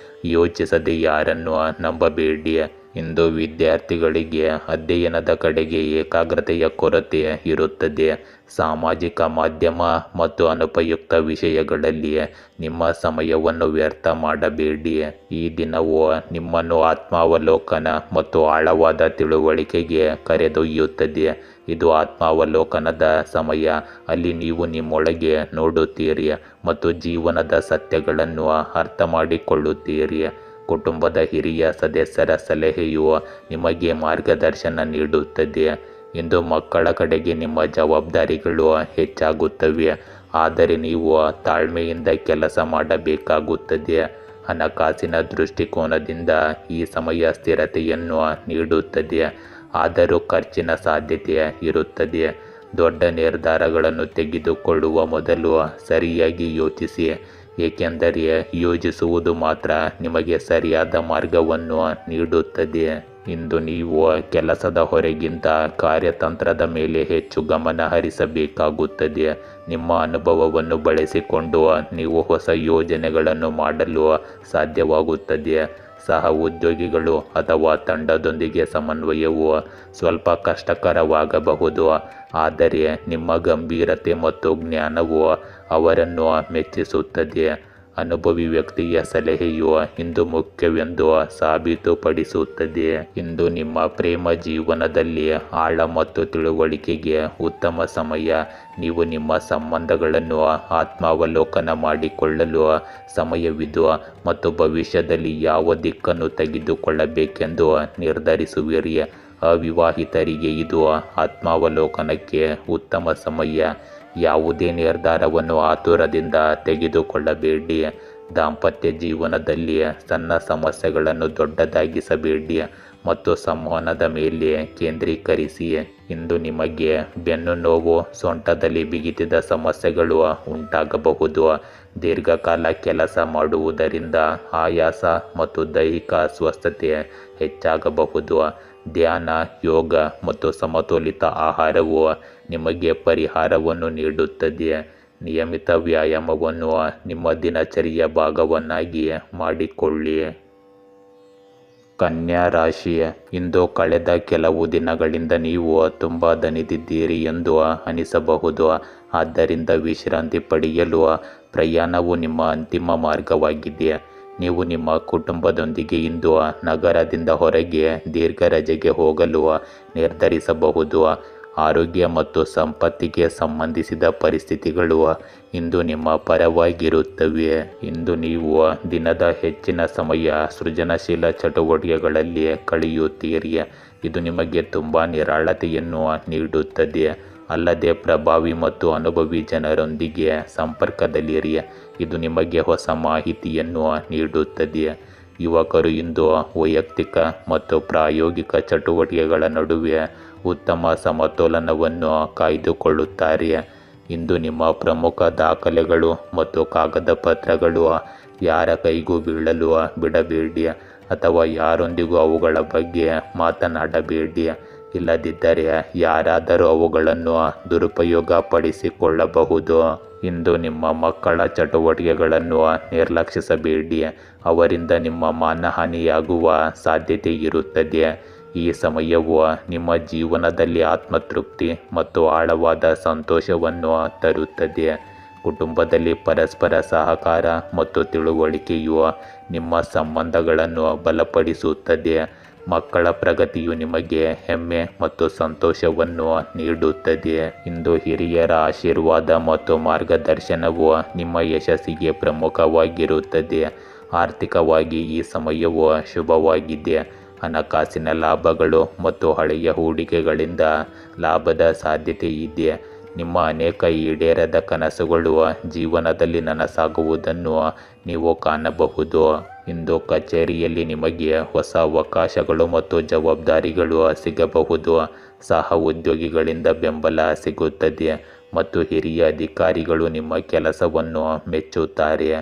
ಯೋಚಿಸದೆ ಯಾರನ್ನು ನಂಬಬೇಡಿ. ಇಂದು ವಿದ್ಯಾರ್ಥಿಗಳಿಗೆ ಅಧ್ಯಯನದ ಕಡೆಗೆ ಏಕಾಗ್ರತೆಯ ಕೊರತೆ ಇರುತ್ತದೆ. ಸಾಮಾಜಿಕ ಮಾಧ್ಯಮ ಮತ್ತು ಅನುಪಯುಕ್ತ ವಿಷಯಗಳಲ್ಲಿ ನಿಮ್ಮ ಸಮಯವನ್ನು ವ್ಯರ್ಥ ಮಾಡಬೇಡಿ. ಈ ದಿನವು ನಿಮ್ಮನ್ನು ಆತ್ಮಾವಲೋಕನ ಮತ್ತು ಆಳವಾದ ತಿಳುವಳಿಕೆಗೆ ಕರೆದೊಯ್ಯುತ್ತದೆ. ಇದು ಆತ್ಮಾವಲೋಕನದ ಸಮಯ, ಅಲ್ಲಿ ನೀವು ನಿಮ್ಮೊಳಗೆ ನೋಡುತ್ತೀರಿ ಮತ್ತು ಜೀವನದ ಸತ್ಯಗಳನ್ನು ಅರ್ಥ ಮಾಡಿಕೊಳ್ಳುತ್ತೀರಿ. ಕುಟುಂಬದ ಹಿರಿಯ ಸದಸ್ಯರ ಸಲಹೆಯು ನಿಮಗೆ ಮಾರ್ಗದರ್ಶನ ನೀಡುತ್ತದೆ. ಇಂದು ಮಕ್ಕಳ ಕಡೆಗೆ ನಿಮ್ಮ ಜವಾಬ್ದಾರಿಗಳು ಹೆಚ್ಚಾಗುತ್ತವೆ, ಆದರೆ ನೀವು ತಾಳ್ಮೆಯಿಂದ ಕೆಲಸ ಮಾಡಬೇಕಾಗುತ್ತದೆ. ಹಣಕಾಸಿನ ದೃಷ್ಟಿಕೋನದಿಂದ ಈ ಸಮಯ ಸ್ಥಿರತೆಯನ್ನು ನೀಡುತ್ತದೆ, ಆದರೂ ಖರ್ಚಿನ ಸಾಧ್ಯತೆ ಇರುತ್ತದೆ. ದೊಡ್ಡ ನಿರ್ಧಾರಗಳನ್ನು ತೆಗೆದುಕೊಳ್ಳುವ ಮೊದಲು ಸರಿಯಾಗಿ ಯೋಚಿಸಿ, ಏಕೆಂದರೆ ಯೋಚಿಸುವುದು ಮಾತ್ರ ನಿಮಗೆ ಸರಿಯಾದ ಮಾರ್ಗವನ್ನು ನೀಡುತ್ತದೆ. ಇಂದು ನೀವು ಕೆಲಸದ ಹೊರೆಗಿಂತ ಕಾರ್ಯತಂತ್ರದ ಮೇಲೆ ಹೆಚ್ಚು ಗಮನ ಹರಿಸಬೇಕಾಗುತ್ತದೆ. ನಿಮ್ಮ ಅನುಭವವನ್ನು ಬಳಸಿಕೊಂಡು ನೀವು ಹೊಸ ಯೋಜನೆಗಳನ್ನು ಮಾಡಲು ಸಾಧ್ಯವಾಗುತ್ತದೆ. ಸಹ ಉದ್ಯೋಗಿಗಳು ಅಥವಾ ತಂಡದೊಂದಿಗೆ ಸಮನ್ವಯವು ಸ್ವಲ್ಪ ಕಷ್ಟಕರವಾಗಬಹುದು, ಆದರೆ ನಿಮ್ಮ ಗಂಭೀರತೆ ಮತ್ತು ಜ್ಞಾನವು ಅವರನ್ನು ಮೆಚ್ಚಿಸುತ್ತದೆ. ಅನುಭವಿ ವ್ಯಕ್ತಿಯ ಸಲಹೆಯು ಇಂದು ಮುಖ್ಯವೆಂದು ಸಾಬೀತುಪಡಿಸುತ್ತದೆ. ಇಂದು ನಿಮ್ಮ ಪ್ರೇಮ ಜೀವನದಲ್ಲಿ ಆಳ ಮತ್ತು ತಿಳುವಳಿಕೆಗೆ ಉತ್ತಮ ಸಮಯ. ನೀವು ನಿಮ್ಮ ಸಂಬಂಧಗಳನ್ನು ಆತ್ಮಾವಲೋಕನ ಮಾಡಿಕೊಳ್ಳಲು ಸಮಯವಿದು ಮತ್ತು ಭವಿಷ್ಯದಲ್ಲಿ ಯಾವ ದಿಕ್ಕನ್ನು ತೆಗೆದುಕೊಳ್ಳಬೇಕೆಂದು ನಿರ್ಧರಿಸುವಿರಿ. ಅವಿವಾಹಿತರಿಗೆ ಇದು ಆತ್ಮಾವಲೋಕನಕ್ಕೆ ಉತ್ತಮ ಸಮಯ. ಯಾವುದೇ ನಿರ್ಧಾರವನ್ನು ಆತುರದಿಂದ ತೆಗೆದುಕೊಳ್ಳಬೇಡಿ. ದಾಂಪತ್ಯ ಜೀವನದಲ್ಲಿ ಸಣ್ಣ ಸಮಸ್ಯೆಗಳನ್ನು ದೊಡ್ಡದಾಗಿಸಬೇಡಿ ಮತ್ತು ಸಂವಹನದ ಮೇಲೆ ಕೇಂದ್ರೀಕರಿಸಿ. ಇಂದು ನಿಮಗೆ ಬೆನ್ನು ನೋವು, ಸೊಂಟದಲ್ಲಿ ಬಿಗಿತದ ಸಮಸ್ಯೆಗಳು ಉಂಟಾಗಬಹುದು. ದೀರ್ಘಕಾಲ ಕೆಲಸ ಮಾಡುವುದರಿಂದ ಆಯಾಸ ಮತ್ತು ದೈಹಿಕ ಅಸ್ವಸ್ಥತೆ ಹೆಚ್ಚಾಗಬಹುದು. ಧ್ಯಾನ, ಯೋಗ ಮತ್ತು ಸಮತೋಲಿತ ಆಹಾರವು ನಿಮಗೆ ಪರಿಹಾರವನ್ನು ನೀಡುತ್ತದೆ. ನಿಯಮಿತ ವ್ಯಾಯಾಮವನ್ನು ನಿಮ್ಮ ದಿನಚರಿಯ ಭಾಗವನ್ನಾಗಿ ಮಾಡಿಕೊಳ್ಳಿ. ಕನ್ಯಾ ರಾಶಿ, ಇಂದು ಕಳೆದ ಕೆಲವು ದಿನಗಳಿಂದ ನೀವು ತುಂಬ ದಣಿದಿದ್ದೀರಿ ಎಂದು ಅನಿಸಬಹುದು. ಆದ್ದರಿಂದ ವಿಶ್ರಾಂತಿ ಪಡೆಯಲು ಪ್ರಯಾಣವು ನಿಮ್ಮ ಅಂತಿಮ ಮಾರ್ಗವಾಗಿದೆ. ನೀವು ನಿಮ್ಮ ಕುಟುಂಬದೊಂದಿಗೆ ಇಂದು ನಗರದಿಂದ ಹೊರಗೆ ದೀರ್ಘ ರಜೆಗೆ ಹೋಗಲು ನಿರ್ಧರಿಸಬಹುದು. ಆರೋಗ್ಯ ಮತ್ತು ಸಂಪತ್ತಿಗೆ ಸಂಬಂಧಿಸಿದ ಪರಿಸ್ಥಿತಿಗಳು ಇಂದು ನಿಮ್ಮ ಪರವಾಗಿರುತ್ತವೆ. ಇಂದು ನೀವು ದಿನದ ಹೆಚ್ಚಿನ ಸಮಯ ಸೃಜನಶೀಲ ಚಟುವಟಿಕೆಗಳಲ್ಲಿ ಕಳೆಯುತ್ತೀರಿ. ಇದು ನಿಮಗೆ ತುಂಬ ನಿರಾಳತೆಯನ್ನು ನೀಡುತ್ತದೆ. ಅಲ್ಲದೆ ಪ್ರಭಾವಿ ಮತ್ತು ಅನುಭವಿ ಜನರೊಂದಿಗೆ ಸಂಪರ್ಕದಲ್ಲಿರಿ. ಇದು ನಿಮಗೆ ಹೊಸ ಮಾಹಿತಿಯನ್ನು ನೀಡುತ್ತದೆ. ಯುವಕರು ಇಂದು ವೈಯಕ್ತಿಕ ಮತ್ತು ಪ್ರಾಯೋಗಿಕ ಚಟುವಟಿಕೆಗಳ ನಡುವೆ ಉತ್ತಮ ಸಮತೋಲನವನ್ನು ಕಾಯ್ದುಕೊಳ್ಳುತ್ತಾರೆ. ಇಂದು ನಿಮ್ಮ ಪ್ರಮುಖ ದಾಖಲೆಗಳು ಮತ್ತು ಕಾಗದ ಪತ್ರಗಳು ಯಾರ ಕೈಗೂ ಬೀಳಲು ಬಿಡಬೇಡಿ ಅಥವಾ ಯಾರೊಂದಿಗೂ ಅವುಗಳ ಬಗ್ಗೆ ಮಾತನಾಡಬೇಡಿ. ಇಲ್ಲದಿದ್ದರೆ ಯಾರಾದರೂ ಅವುಗಳನ್ನು ದುರುಪಯೋಗಪಡಿಸಿಕೊಳ್ಳಬಹುದು. ಇಂದು ನಿಮ್ಮ ಮಕ್ಕಳ ಚಟುವಟಿಕೆಗಳನ್ನು ನಿರ್ಲಕ್ಷಿಸಬೇಡಿ, ಅವರಿಂದ ನಿಮ್ಮ ಮಾನಹಾನಿಯಾಗುವ ಸಾಧ್ಯತೆ ಇರುತ್ತದೆ. ಈ ಸಮಯವು ನಿಮ್ಮ ಜೀವನದಲ್ಲಿ ಆತ್ಮತೃಪ್ತಿ ಮತ್ತು ಆಳವಾದ ಸಂತೋಷವನ್ನು ತರುತ್ತದೆ. ಕುಟುಂಬದಲ್ಲಿ ಪರಸ್ಪರ ಸಹಕಾರ ಮತ್ತು ತಿಳುವಳಿಕೆಯು ನಿಮ್ಮ ಸಂಬಂಧಗಳನ್ನು ಬಲಪಡಿಸುತ್ತದೆ. ಮಕ್ಕಳ ಪ್ರಗತಿಯು ನಿಮಗೆ ಹೆಮ್ಮೆ ಮತ್ತು ಸಂತೋಷವನ್ನು ನೀಡುತ್ತದೆ. ಇಂದು ಹಿರಿಯರ ಆಶೀರ್ವಾದ ಮತ್ತು ಮಾರ್ಗದರ್ಶನವು ನಿಮ್ಮ ಯಶಸ್ಸಿಗೆ ಪ್ರಮುಖವಾಗಿರುತ್ತದೆ. ಆರ್ಥಿಕವಾಗಿ ಈ ಸಮಯವು ಶುಭವಾಗಿದೆ. ಹಣಕಾಸಿನ ಲಾಭಗಳು ಮತ್ತು ಹಳೆಯ ಹೂಡಿಕೆಗಳಿಂದ ಲಾಭದ ಸಾಧ್ಯತೆ ಇದೆ. ನಿಮ್ಮ ಅನೇಕ ಈಡೇರದ ಕನಸುಗಳು ಜೀವನದಲ್ಲಿ ನನಸಾಗುವುದನ್ನು ನೀವು ಕಾಣಬಹುದು. ಇಂದು ಕಚೇರಿಯಲ್ಲಿ ನಿಮಗೆ ಹೊಸ ಅವಕಾಶಗಳು ಮತ್ತು ಜವಾಬ್ದಾರಿಗಳು ಸಿಗಬಹುದು. ಸಹ ಉದ್ಯೋಗಿಗಳಿಂದ ಬೆಂಬಲ ಸಿಗುತ್ತದೆ ಮತ್ತು ಹಿರಿಯ ಅಧಿಕಾರಿಗಳು ನಿಮ್ಮ ಕೆಲಸವನ್ನು ಮೆಚ್ಚುತ್ತಾರೆ.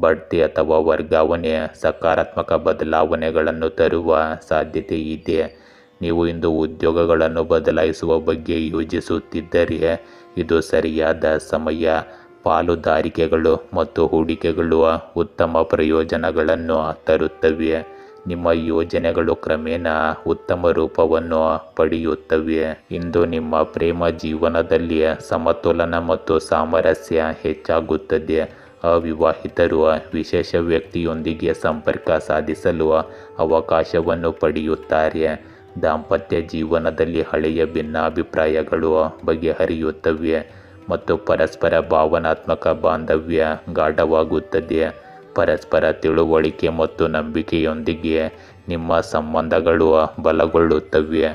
ಬಡ್ತಿ ಅಥವಾ ವರ್ಗಾವಣೆ ಸಕಾರಾತ್ಮಕ ಬದಲಾವಣೆಗಳನ್ನು ತರುವ ಸಾಧ್ಯತೆ ಇದೆ. ನೀವು ಇಂದು ಉದ್ಯೋಗಗಳನ್ನು ಬದಲಾಯಿಸುವ ಬಗ್ಗೆ ಯೋಚಿಸುತ್ತಿದ್ದರೆ ಇದು ಸರಿಯಾದ ಸಮಯ. ಪಾಲುದಾರಿಕೆಗಳು ಮತ್ತು ಹೂಡಿಕೆಗಳು ಉತ್ತಮ ಪ್ರಯೋಜನಗಳನ್ನು ತರುತ್ತವೆ. ನಿಮ್ಮ ಯೋಜನೆಗಳು ಕ್ರಮೇಣ ಉತ್ತಮ ರೂಪವನ್ನು ಪಡೆಯುತ್ತವೆ. ಇಂದು ನಿಮ್ಮ ಪ್ರೇಮ ಜೀವನದಲ್ಲಿ ಸಮತೋಲನ ಮತ್ತು ಸಾಮರಸ್ಯ ಹೆಚ್ಚಾಗುತ್ತದೆ. ಅವಿವಾಹಿತರು ವಿಶೇಷ ವ್ಯಕ್ತಿಯೊಂದಿಗೆ ಸಂಪರ್ಕ ಸಾಧಿಸಲು ಅವಕಾಶವನ್ನು ಪಡೆಯುತ್ತಾರೆ. ದಾಂಪತ್ಯ ಜೀವನದಲ್ಲಿ ಹಳೆಯ ಭಿನ್ನಾಭಿಪ್ರಾಯಗಳು ಬಗೆಹರಿಯುತ್ತವೆ ಮತ್ತು ಪರಸ್ಪರ ಭಾವನಾತ್ಮಕ ಬಾಂಧವ್ಯ ಗಾಢವಾಗುತ್ತದೆ. ಪರಸ್ಪರ ತಿಳುವಳಿಕೆ ಮತ್ತು ನಂಬಿಕೆಯೊಂದಿಗೆ ನಿಮ್ಮ ಸಂಬಂಧಗಳು ಬಲಗೊಳ್ಳುತ್ತವೆ.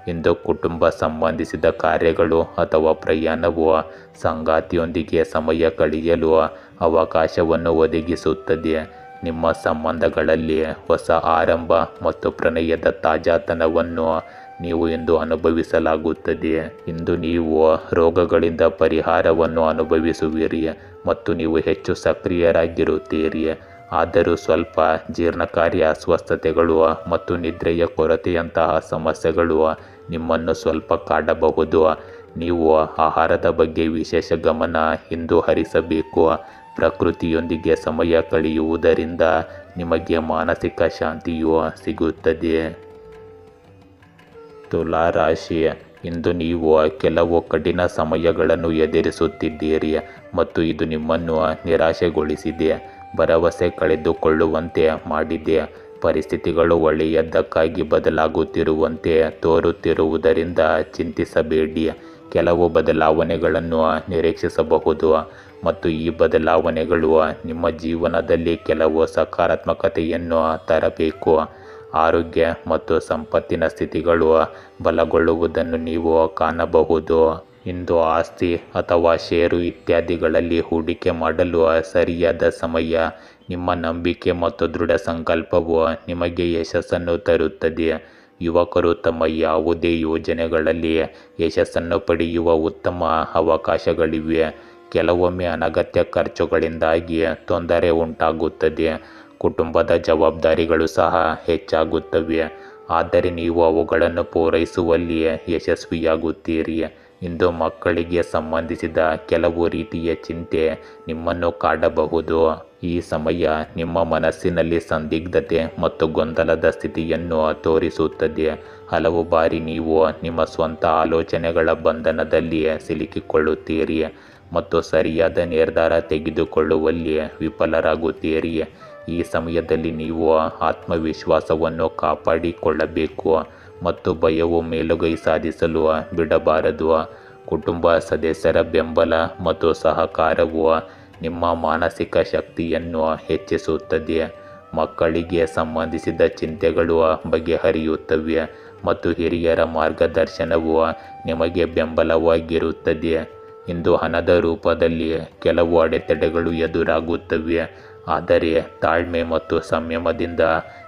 ಇಂದು ಕುಟುಂಬ ಸಂಬಂಧಿಸಿದ ಕಾರ್ಯಗಳು ಅಥವಾ ಪ್ರಯಾಣವು ಸಂಗಾತಿಯೊಂದಿಗೆ ಸಮಯ ಕಳೆಯಲು ಅವಕಾಶವನ್ನು ಒದಗಿಸುತ್ತದೆ. ನಿಮ್ಮ ಸಂಬಂಧಗಳಲ್ಲಿ ಹೊಸ ಆರಂಭ ಮತ್ತು ಪ್ರಣಯದ ತಾಜಾತನವನ್ನು ನೀವು ಇಂದು ಅನುಭವಿಸಲಾಗುತ್ತದೆ. ಇಂದು ನೀವು ರೋಗಗಳಿಂದ ಪರಿಹಾರವನ್ನು ಅನುಭವಿಸುವಿರಿ ಮತ್ತು ನೀವು ಹೆಚ್ಚು ಸಕ್ರಿಯರಾಗಿರುತ್ತೀರಿ. ಆದರೂ ಸ್ವಲ್ಪ ಜೀರ್ಣಕಾರಿ ಅಸ್ವಸ್ಥತೆಗಳು ಮತ್ತು ನಿದ್ರೆಯ ಕೊರತೆಯಂತಹ ಸಮಸ್ಯೆಗಳು ನಿಮ್ಮನ್ನು ಸ್ವಲ್ಪ ಕಾಡಬಹುದು. ನೀವು ಆಹಾರದ ಬಗ್ಗೆ ವಿಶೇಷ ಗಮನ ಇಂದು ಹರಿಸಬೇಕು. ಪ್ರಕೃತಿಯೊಂದಿಗೆ ಸಮಯ ಕಳೆಯುವುದರಿಂದ ನಿಮಗೆ ಮಾನಸಿಕ ಶಾಂತಿಯು ಸಿಗುತ್ತದೆ. ತುಲಾ ರಾಶಿ, ಇಂದು ನೀವು ಕೆಲವು ಕಠಿಣ ಸಮಯಗಳನ್ನು ಎದುರಿಸುತ್ತಿದ್ದೀರಿ ಮತ್ತು ಇದು ನಿಮ್ಮನ್ನು ನಿರಾಶೆಗೊಳಿಸಿದೆ, ಭರವಸೆ ಕಳೆದುಕೊಳ್ಳುವಂತೆ ಮಾಡಿದೆ. ಪರಿಸ್ಥಿತಿಗಳು ಒಳ್ಳೆಯದಕ್ಕಾಗಿ ಬದಲಾಗುತ್ತಿರುವಂತೆ ತೋರುತ್ತಿರುವುದರಿಂದ ಚಿಂತಿಸಬೇಡಿ. ಕೆಲವು ಬದಲಾವಣೆಗಳನ್ನು ನಿರೀಕ್ಷಿಸಬಹುದು ಮತ್ತು ಈ ಬದಲಾವಣೆಗಳು ನಿಮ್ಮ ಜೀವನದಲ್ಲಿ ಕೆಲವು ಸಕಾರಾತ್ಮಕತೆಯನ್ನು ತರಬೇಕು. ಆರೋಗ್ಯ ಮತ್ತು ಸಂಪತ್ತಿನ ಸ್ಥಿತಿಗಳು ಬಲಗೊಳ್ಳುವುದನ್ನು ನೀವು ಕಾಣಬಹುದು. ಇಂದು ಆಸ್ತಿ ಅಥವಾ ಷೇರು ಇತ್ಯಾದಿಗಳಲ್ಲಿ ಹೂಡಿಕೆ ಮಾಡಲು ಸರಿಯಾದ ಸಮಯ. ನಿಮ್ಮ ನಂಬಿಕೆ ಮತ್ತು ದೃಢ ಸಂಕಲ್ಪವು ನಿಮಗೆ ಯಶಸ್ಸನ್ನು ತರುತ್ತದೆ. ಯುವಕರು ತಮ್ಮ ಯಾವುದೇ ಯೋಜನೆಗಳಲ್ಲಿ ಯಶಸ್ಸನ್ನು ಪಡೆಯುವ ಉತ್ತಮ ಅವಕಾಶಗಳಿವೆ. ಕೆಲವೊಮ್ಮೆ ಅನಗತ್ಯ ಖರ್ಚುಗಳಿಂದಾಗಿ ತೊಂದರೆ ಉಂಟಾಗುತ್ತದೆ. ಕುಟುಂಬದ ಜವಾಬ್ದಾರಿಗಳು ಸಹ ಹೆಚ್ಚಾಗುತ್ತವೆ, ಆದರೆ ನೀವು ಅವುಗಳನ್ನು ಪೂರೈಸುವಲ್ಲಿ ಯಶಸ್ವಿಯಾಗುತ್ತೀರಿ. ಇಂದು ಮಕ್ಕಳಿಗೆ ಸಂಬಂಧಿಸಿದ ಕೆಲವು ರೀತಿಯ ಚಿಂತೆ ನಿಮ್ಮನ್ನು ಕಾಡಬಹುದು. ಈ ಸಮಯ ನಿಮ್ಮ ಮನಸ್ಸಿನಲ್ಲಿ ಸಂದಿಗ್ಧತೆ ಮತ್ತು ಗೊಂದಲದ ಸ್ಥಿತಿಯನ್ನು ತೋರಿಸುತ್ತದೆ. ಹಲವು ಬಾರಿ ನೀವು ನಿಮ್ಮ ಸ್ವಂತ ಆಲೋಚನೆಗಳ ಬಂಧನದಲ್ಲಿ ಸಿಲುಕಿಕೊಳ್ಳುತ್ತೀರಿ ಮತ್ತು ಸರಿಯಾದ ನಿರ್ಧಾರ ತೆಗೆದುಕೊಳ್ಳುವಲ್ಲಿ ವಿಫಲರಾಗುತ್ತೀರಿ. ಈ ಸಮಯದಲ್ಲಿ ನೀವು ಆತ್ಮವಿಶ್ವಾಸವನ್ನು ಕಾಪಾಡಿಕೊಳ್ಳಬೇಕು ಮತ್ತು ಭಯವು ಮೇಲುಗೈ ಸಾಧಿಸಲು ಬಿಡಬಾರದು. ಕುಟುಂಬ ಸದಸ್ಯರ ಬೆಂಬಲ ಮತ್ತು ಸಹಕಾರವು ನಿಮ್ಮ ಮಾನಸಿಕ ಶಕ್ತಿಯನ್ನು ಹೆಚ್ಚಿಸುತ್ತದೆ. ಮಕ್ಕಳಿಗೆ ಸಂಬಂಧಿಸಿದ ಚಿಂತೆಗಳು ಬಗೆಹರಿಯುತ್ತವೆ ಮತ್ತು ಹಿರಿಯರ ಮಾರ್ಗದರ್ಶನವು ನಿಮಗೆ ಬೆಂಬಲವಾಗಿರುತ್ತದೆ. ಇಂದು ಹಣದ ರೂಪದಲ್ಲಿ ಕೆಲವು ಅಡೆತಡೆಗಳು ಎದುರಾಗುತ್ತವೆ, ಆದರೆ ತಾಳ್ಮೆ ಮತ್ತು ಸಂಯಮದಿಂದ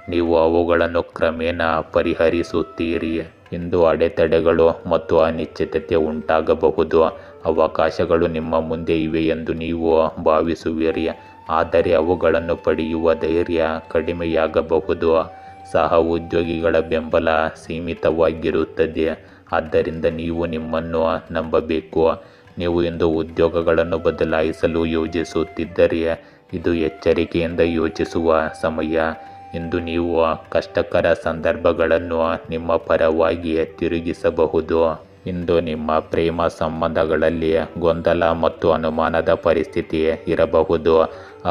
ನೀವು ಅವುಗಳನ್ನು ಕ್ರಮೇಣ ಪರಿಹರಿಸುತ್ತೀರಿ. ಇಂದು ಅಡೆತಡೆಗಳು ಮತ್ತು ಅನಿಶ್ಚಿತತೆ ಉಂಟಾಗಬಹುದು. ಅವಕಾಶಗಳು ನಿಮ್ಮ ಮುಂದೆ ಇವೆ ಎಂದು ನೀವು ಭಾವಿಸುವಿರಿ, ಆದರೆ ಅವುಗಳನ್ನು ಪಡೆಯುವ ಧೈರ್ಯ ಕಡಿಮೆಯಾಗಬಹುದು. ಸಹ ಉದ್ಯೋಗಿಗಳ ಬೆಂಬಲ ಸೀಮಿತವಾಗಿರುತ್ತದೆ, ಆದ್ದರಿಂದ ನೀವು ನಿಮ್ಮನ್ನು ನಂಬಬೇಕು. ನೀವು ಇಂದು ಉದ್ಯೋಗಗಳನ್ನು ಬದಲಾಯಿಸಲು ಯೋಜಿಸುತ್ತಿದ್ದರೆ ಇದು ಎಚ್ಚರಿಕೆಯಿಂದ ಯೋಚಿಸುವ ಸಮಯ. ಇಂದು ನೀವು ಕಷ್ಟಕರ ಸಂದರ್ಭಗಳನ್ನು ನಿಮ್ಮ ಪರವಾಗಿ ತಿರುಗಿಸಬಹುದು. ಇಂದು ನಿಮ್ಮ ಪ್ರೇಮ ಸಂಬಂಧಗಳಲ್ಲಿ ಗೊಂದಲ ಮತ್ತು ಅನುಮಾನದ ಪರಿಸ್ಥಿತಿ ಇರಬಹುದು.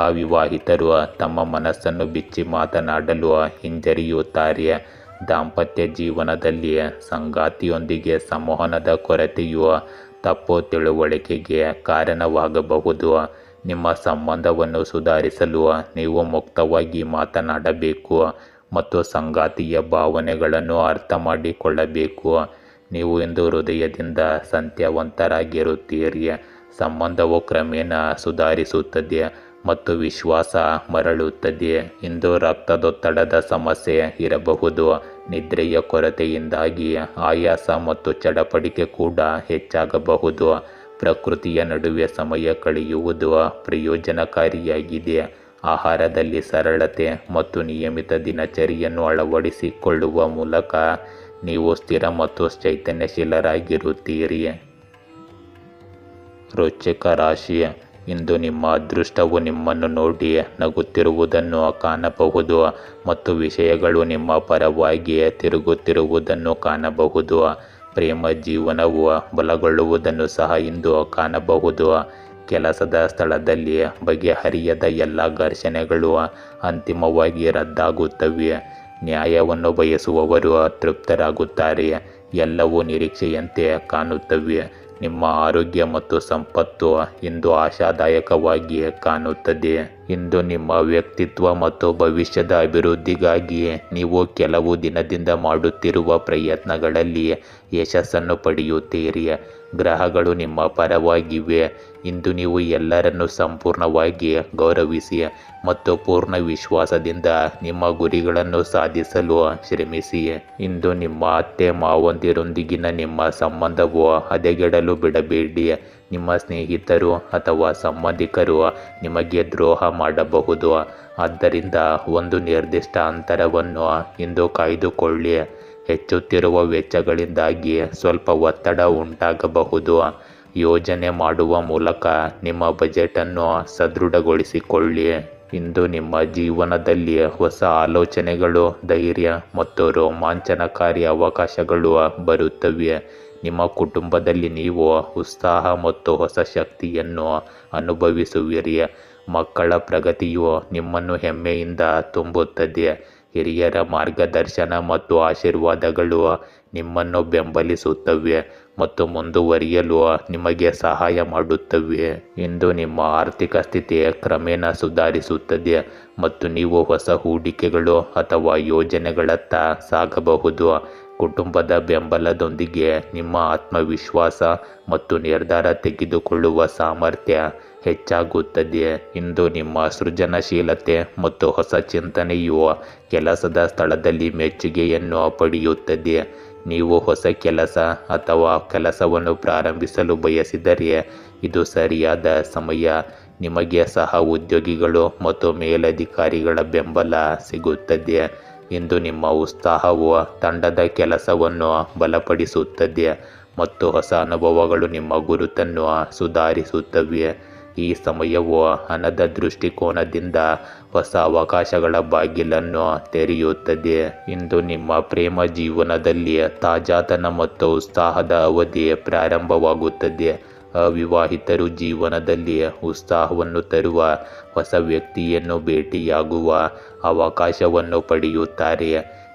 ಅವಿವಾಹಿತರು ತಮ್ಮ ಮನಸ್ಸನ್ನು ಬಿಚ್ಚಿ ಮಾತನಾಡಲು ಹಿಂಜರಿಯುತ್ತಾರೆ ದಾಂಪತ್ಯ ಜೀವನದಲ್ಲಿ ಸಂಗಾತಿಯೊಂದಿಗೆ ಸಂವಹನದ ಕೊರತೆಯು ತಪ್ಪು ತಿಳುವಳಿಕೆಗೆ ಕಾರಣವಾಗಬಹುದು. ನಿಮ್ಮ ಸಂಬಂಧವನ್ನು ಸುಧಾರಿಸಲು ನೀವು ಮುಕ್ತವಾಗಿ ಮಾತನಾಡಬೇಕು ಮತ್ತು ಸಂಗಾತಿಯ ಭಾವನೆಗಳನ್ನು ಅರ್ಥ ಮಾಡಿಕೊಳ್ಳಬೇಕು. ನೀವು ಇಂದು ಹೃದಯದಿಂದ ಸತ್ಯವಂತರಾಗಿರುತ್ತೀರಿ. ಸಂಬಂಧವು ಕ್ರಮೇಣ ಸುಧಾರಿಸುತ್ತದೆ ಮತ್ತು ವಿಶ್ವಾಸ ಮರಳುತ್ತದೆ. ಇಂದು ರಕ್ತದೊತ್ತಡದ ಸಮಸ್ಯೆ ಇರಬಹುದು. ನಿದ್ರೆಯ ಕೊರತೆಯಿಂದಾಗಿ ಆಯಾಸ ಮತ್ತು ಚಡಪಡಿಕೆ ಕೂಡ ಹೆಚ್ಚಾಗಬಹುದು. ಪ್ರಕೃತಿಯ ನಡುವೆ ಸಮಯ ಕಳೆಯುವುದು ಪ್ರಯೋಜನಕಾರಿಯಾಗಿದೆ. ಆಹಾರದಲ್ಲಿ ಸರಳತೆ ಮತ್ತು ನಿಯಮಿತ ದಿನಚರಿಯನ್ನು ಅಳವಡಿಸಿಕೊಳ್ಳುವ ಮೂಲಕ ನೀವು ಸ್ಥಿರ ಮತ್ತು ಚೈತನ್ಯಶೀಲರಾಗಿರುತ್ತೀರಿ. ವೃಶ್ಚಿಕ ರಾಶಿ, ಇಂದು ನಿಮ್ಮ ಅದೃಷ್ಟವು ನಿಮ್ಮನ್ನು ನೋಡಿ ನಗುತ್ತಿರುವುದನ್ನು ಕಾಣಬಹುದು ಮತ್ತು ವಿಷಯಗಳು ನಿಮ್ಮ ಪರವಾಗಿ ತಿರುಗುತ್ತಿರುವುದನ್ನು ಕಾಣಬಹುದು. ಪ್ರೇಮ ಜೀವನವು ಬಲಗೊಳ್ಳುವುದನ್ನು ಸಹ ಇಂದು ಕಾಣಬಹುದು. ಕೆಲಸದ ಸ್ಥಳದಲ್ಲಿ ಬಗೆಹರಿಯದ ಎಲ್ಲ ಘರ್ಷಣೆಗಳು ಅಂತಿಮವಾಗಿ ರದ್ದಾಗುತ್ತವೆ. ನ್ಯಾಯವನ್ನು ಬಯಸುವವರು ತೃಪ್ತರಾಗುತ್ತಾರೆ. ಎಲ್ಲವೂ ನಿರೀಕ್ಷೆಯಂತೆ ಕಾಣುತ್ತವೆ. ನಿಮ್ಮ ಆರೋಗ್ಯ ಮತ್ತು ಸಂಪತ್ತು ಇಂದು ಆಶಾದಾಯಕವಾಗಿ ಕಾಣುತ್ತದೆ. ಇಂದು ನಿಮ್ಮ ವ್ಯಕ್ತಿತ್ವ ಮತ್ತು ಭವಿಷ್ಯದ ಅಭಿವೃದ್ಧಿಗಾಗಿ ನೀವು ಕೆಲವು ದಿನದಿಂದ ಮಾಡುತ್ತಿರುವ ಪ್ರಯತ್ನಗಳಲ್ಲಿ ಯಶಸ್ಸನ್ನು ಪಡೆಯುತ್ತೀರಿ. ಗ್ರಹಗಳು ನಿಮ್ಮ ಪರವಾಗಿವೆ. ಇಂದು ನೀವು ಎಲ್ಲರನ್ನೂ ಸಂಪೂರ್ಣವಾಗಿ ಗೌರವಿಸಿ ಮತ್ತು ಪೂರ್ಣ ವಿಶ್ವಾಸದಿಂದ ನಿಮ್ಮ ಗುರಿಗಳನ್ನು ಸಾಧಿಸಲು ಶ್ರಮಿಸಿ. ಇಂದು ನಿಮ್ಮ ಅತ್ತೆ ಮಾವಂದಿರೊಂದಿಗಿನ ನಿಮ್ಮ ಸಂಬಂಧವು ಹದಗೆಡಲು ಬಿಡಬೇಡಿ. ನಿಮ್ಮ ಸ್ನೇಹಿತರು ಅಥವಾ ಸಂಬಂಧಿಕರು ನಿಮಗೆ ದ್ರೋಹ ಮಾಡಬಹುದು. ಆದ್ದರಿಂದ ಒಂದು ನಿರ್ದಿಷ್ಟ ಅಂತರವನ್ನು ಇಂದು ಕಾಯ್ದುಕೊಳ್ಳಿ. ಹೆಚ್ಚುತ್ತಿರುವ ವೆಚ್ಚಗಳಿಂದಾಗಿ ಸ್ವಲ್ಪ ಒತ್ತಡ ಉಂಟಾಗಬಹುದು. ಯೋಜನೆ ಮಾಡುವ ಮೂಲಕ ನಿಮ್ಮ ಬಜೆಟನ್ನು ಸದೃಢಗೊಳಿಸಿಕೊಳ್ಳಿ. ಇಂದು ನಿಮ್ಮ ಜೀವನದಲ್ಲಿ ಹೊಸ ಆಲೋಚನೆಗಳು, ಧೈರ್ಯ ಮತ್ತು ರೋಮಾಂಚನಕಾರಿ ಅವಕಾಶಗಳು ಬರುತ್ತವೆ. ನಿಮ್ಮ ಕುಟುಂಬದಲ್ಲಿ ನೀವು ಉತ್ಸಾಹ ಮತ್ತು ಹೊಸ ಶಕ್ತಿಯನ್ನು ಅನುಭವಿಸುವಿರಿ. ಮಕ್ಕಳ ಪ್ರಗತಿಯು ನಿಮ್ಮನ್ನು ಹೆಮ್ಮೆಯಿಂದ ತುಂಬುತ್ತದೆ. ಹಿರಿಯರ ಮಾರ್ಗದರ್ಶನ ಮತ್ತು ಆಶೀರ್ವಾದಗಳು ನಿಮ್ಮನ್ನು ಬೆಂಬಲಿಸುತ್ತವೆ ಮತ್ತು ಮುಂದುವರಿಯಲು ನಿಮಗೆ ಸಹಾಯ ಮಾಡುತ್ತವೆ. ಇಂದು ನಿಮ್ಮ ಆರ್ಥಿಕ ಸ್ಥಿತಿ ಕ್ರಮೇಣ ಸುಧಾರಿಸುತ್ತದೆ ಮತ್ತು ನೀವು ಹೊಸ ಹೂಡಿಕೆಗಳು ಅಥವಾ ಯೋಜನೆಗಳತ್ತ ಸಾಗಬಹುದು. ಕುಟುಂಬದ ಬೆಂಬಲದೊಂದಿಗೆ ನಿಮ್ಮ ಆತ್ಮವಿಶ್ವಾಸ ಮತ್ತು ನಿರ್ಧಾರ ತೆಗೆದುಕೊಳ್ಳುವ ಸಾಮರ್ಥ್ಯ ಹೆಚ್ಚಾಗುತ್ತದೆ. ಇಂದು ನಿಮ್ಮ ಸೃಜನಶೀಲತೆ ಮತ್ತು ಹೊಸ ಚಿಂತನೆಯು ಕೆಲಸದ ಸ್ಥಳದಲ್ಲಿ ಮೆಚ್ಚುಗೆಯನ್ನು ಪಡೆಯುತ್ತದೆ. ನೀವು ಹೊಸ ಕೆಲಸ ಅಥವಾ ಕೆಲಸವನ್ನು ಪ್ರಾರಂಭಿಸಲು ಬಯಸಿದರೆ ಇದು ಸರಿಯಾದ ಸಮಯ. ನಿಮಗೆ ಸಹ ಉದ್ಯೋಗಿಗಳು ಮತ್ತು ಮೇಲಧಿಕಾರಿಗಳ ಬೆಂಬಲ ಸಿಗುತ್ತದೆ. ಇಂದು ನಿಮ್ಮ ಉತ್ಸಾಹವು ತಂಡದ ಕೆಲಸವನ್ನು ಬಲಪಡಿಸುತ್ತದೆ ಮತ್ತು ಹೊಸ ಅನುಭವಗಳು ನಿಮ್ಮ ಗುರುತನ್ನು ಸುಧಾರಿಸುತ್ತವೆ. ಈ ಸಮಯವು ಹಣದ ದೃಷ್ಟಿಕೋನದಿಂದ ಹೊಸ ಅವಕಾಶಗಳ ಬಾಗಿಲನ್ನು ತೆರೆಯುತ್ತದೆ. ಇಂದು ನಿಮ್ಮ ಪ್ರೇಮ ಜೀವನದಲ್ಲಿ ತಾಜಾತನ ಮತ್ತು ಉತ್ಸಾಹದ ಅವಧಿ ಪ್ರಾರಂಭವಾಗುತ್ತದೆ. ಅವಿವಾಹಿತರು ಜೀವನದಲ್ಲಿ ಉತ್ಸಾಹವನ್ನು ತರುವ ಹೊಸ ವ್ಯಕ್ತಿಯನ್ನು ಭೇಟಿಯಾಗುವ ಅವಕಾಶವನ್ನು ಪಡೆಯುತ್ತಾರೆ.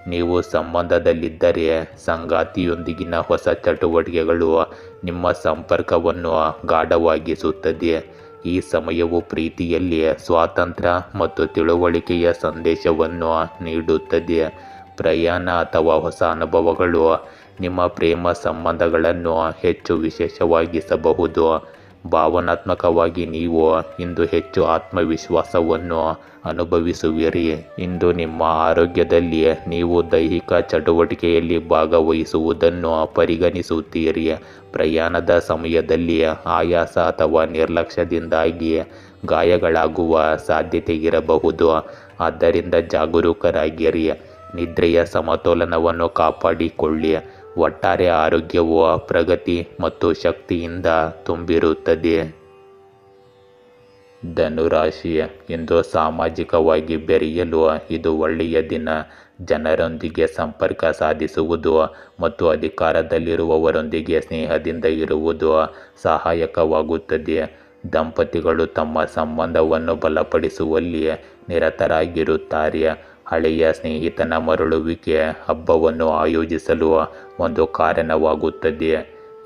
ನೀವು ಸಂಬಂಧದಲ್ಲಿದ್ದರೆ ಸಂಗಾತಿಯೊಂದಿಗಿನ ಹೊಸ ಚಟುವಟಿಕೆಗಳು ನಿಮ್ಮ ಸಂಪರ್ಕವನ್ನು ಗಾಢವಾಗಿಸುತ್ತದೆ. ಈ ಸಮಯವು ಪ್ರೀತಿಯಲ್ಲಿ ಸ್ವಾತಂತ್ರ್ಯ ಮತ್ತು ತಿಳುವಳಿಕೆಯ ಸಂದೇಶವನ್ನು ನೀಡುತ್ತದೆ. ಪ್ರಯಾಣ ಅಥವಾ ಹೊಸ ಅನುಭವಗಳು ನಿಮ್ಮ ಪ್ರೇಮ ಸಂಬಂಧಗಳನ್ನು ಹೆಚ್ಚು ವಿಶೇಷವಾಗಿಸಬಹುದು. ಭಾವನಾತ್ಮಕವಾಗಿ ನೀವು ಇಂದು ಹೆಚ್ಚು ಆತ್ಮವಿಶ್ವಾಸವನ್ನು ಅನುಭವಿಸುವಿರಿ. ಇಂದು ನಿಮ್ಮ ಆರೋಗ್ಯದಲ್ಲಿ ನೀವು ದೈಹಿಕ ಚಟುವಟಿಕೆಯಲ್ಲಿ ಭಾಗವಹಿಸುವುದನ್ನು ಪರಿಗಣಿಸುತ್ತೀರಿ. ಪ್ರಯಾಣದ ಸಮಯದಲ್ಲಿ ಆಯಾಸ ಅಥವಾ ನಿರ್ಲಕ್ಷ್ಯದಿಂದಾಗಿ ಗಾಯಗಳಾಗುವ ಸಾಧ್ಯತೆ ಇರಬಹುದು. ಆದ್ದರಿಂದ ಜಾಗರೂಕರಾಗಿರಿ. ನಿದ್ರೆಯ ಸಮತೋಲನವನ್ನು ಕಾಪಾಡಿಕೊಳ್ಳಿ. ಒಟ್ಟಾರೆ ಆರೋಗ್ಯವು ಪ್ರಗತಿ ಮತ್ತು ಶಕ್ತಿಯಿಂದ ತುಂಬಿರುತ್ತದೆ. ಧನುರಾಶಿ, ಇಂದು ಸಾಮಾಜಿಕವಾಗಿ ಬೆರೆಯಲು ಇದು ಒಳ್ಳೆಯ ದಿನ. ಜನರೊಂದಿಗೆ ಸಂಪರ್ಕ ಸಾಧಿಸುವುದು ಮತ್ತು ಅಧಿಕಾರದಲ್ಲಿರುವವರೊಂದಿಗೆ ಸ್ನೇಹದಿಂದ ಇರುವುದು ಸಹಾಯಕವಾಗುತ್ತದೆ. ದಂಪತಿಗಳು ತಮ್ಮ ಸಂಬಂಧವನ್ನು ಬಲಪಡಿಸುವಲ್ಲಿ ನಿರತರಾಗಿರುತ್ತಾರೆ. ಹಳೆಯ ಸ್ನೇಹಿತನ ಮರಳುವಿಕೆ ಹಬ್ಬವನ್ನು ಆಯೋಜಿಸಲು ಒಂದು ಕಾರಣವಾಗುತ್ತದೆ.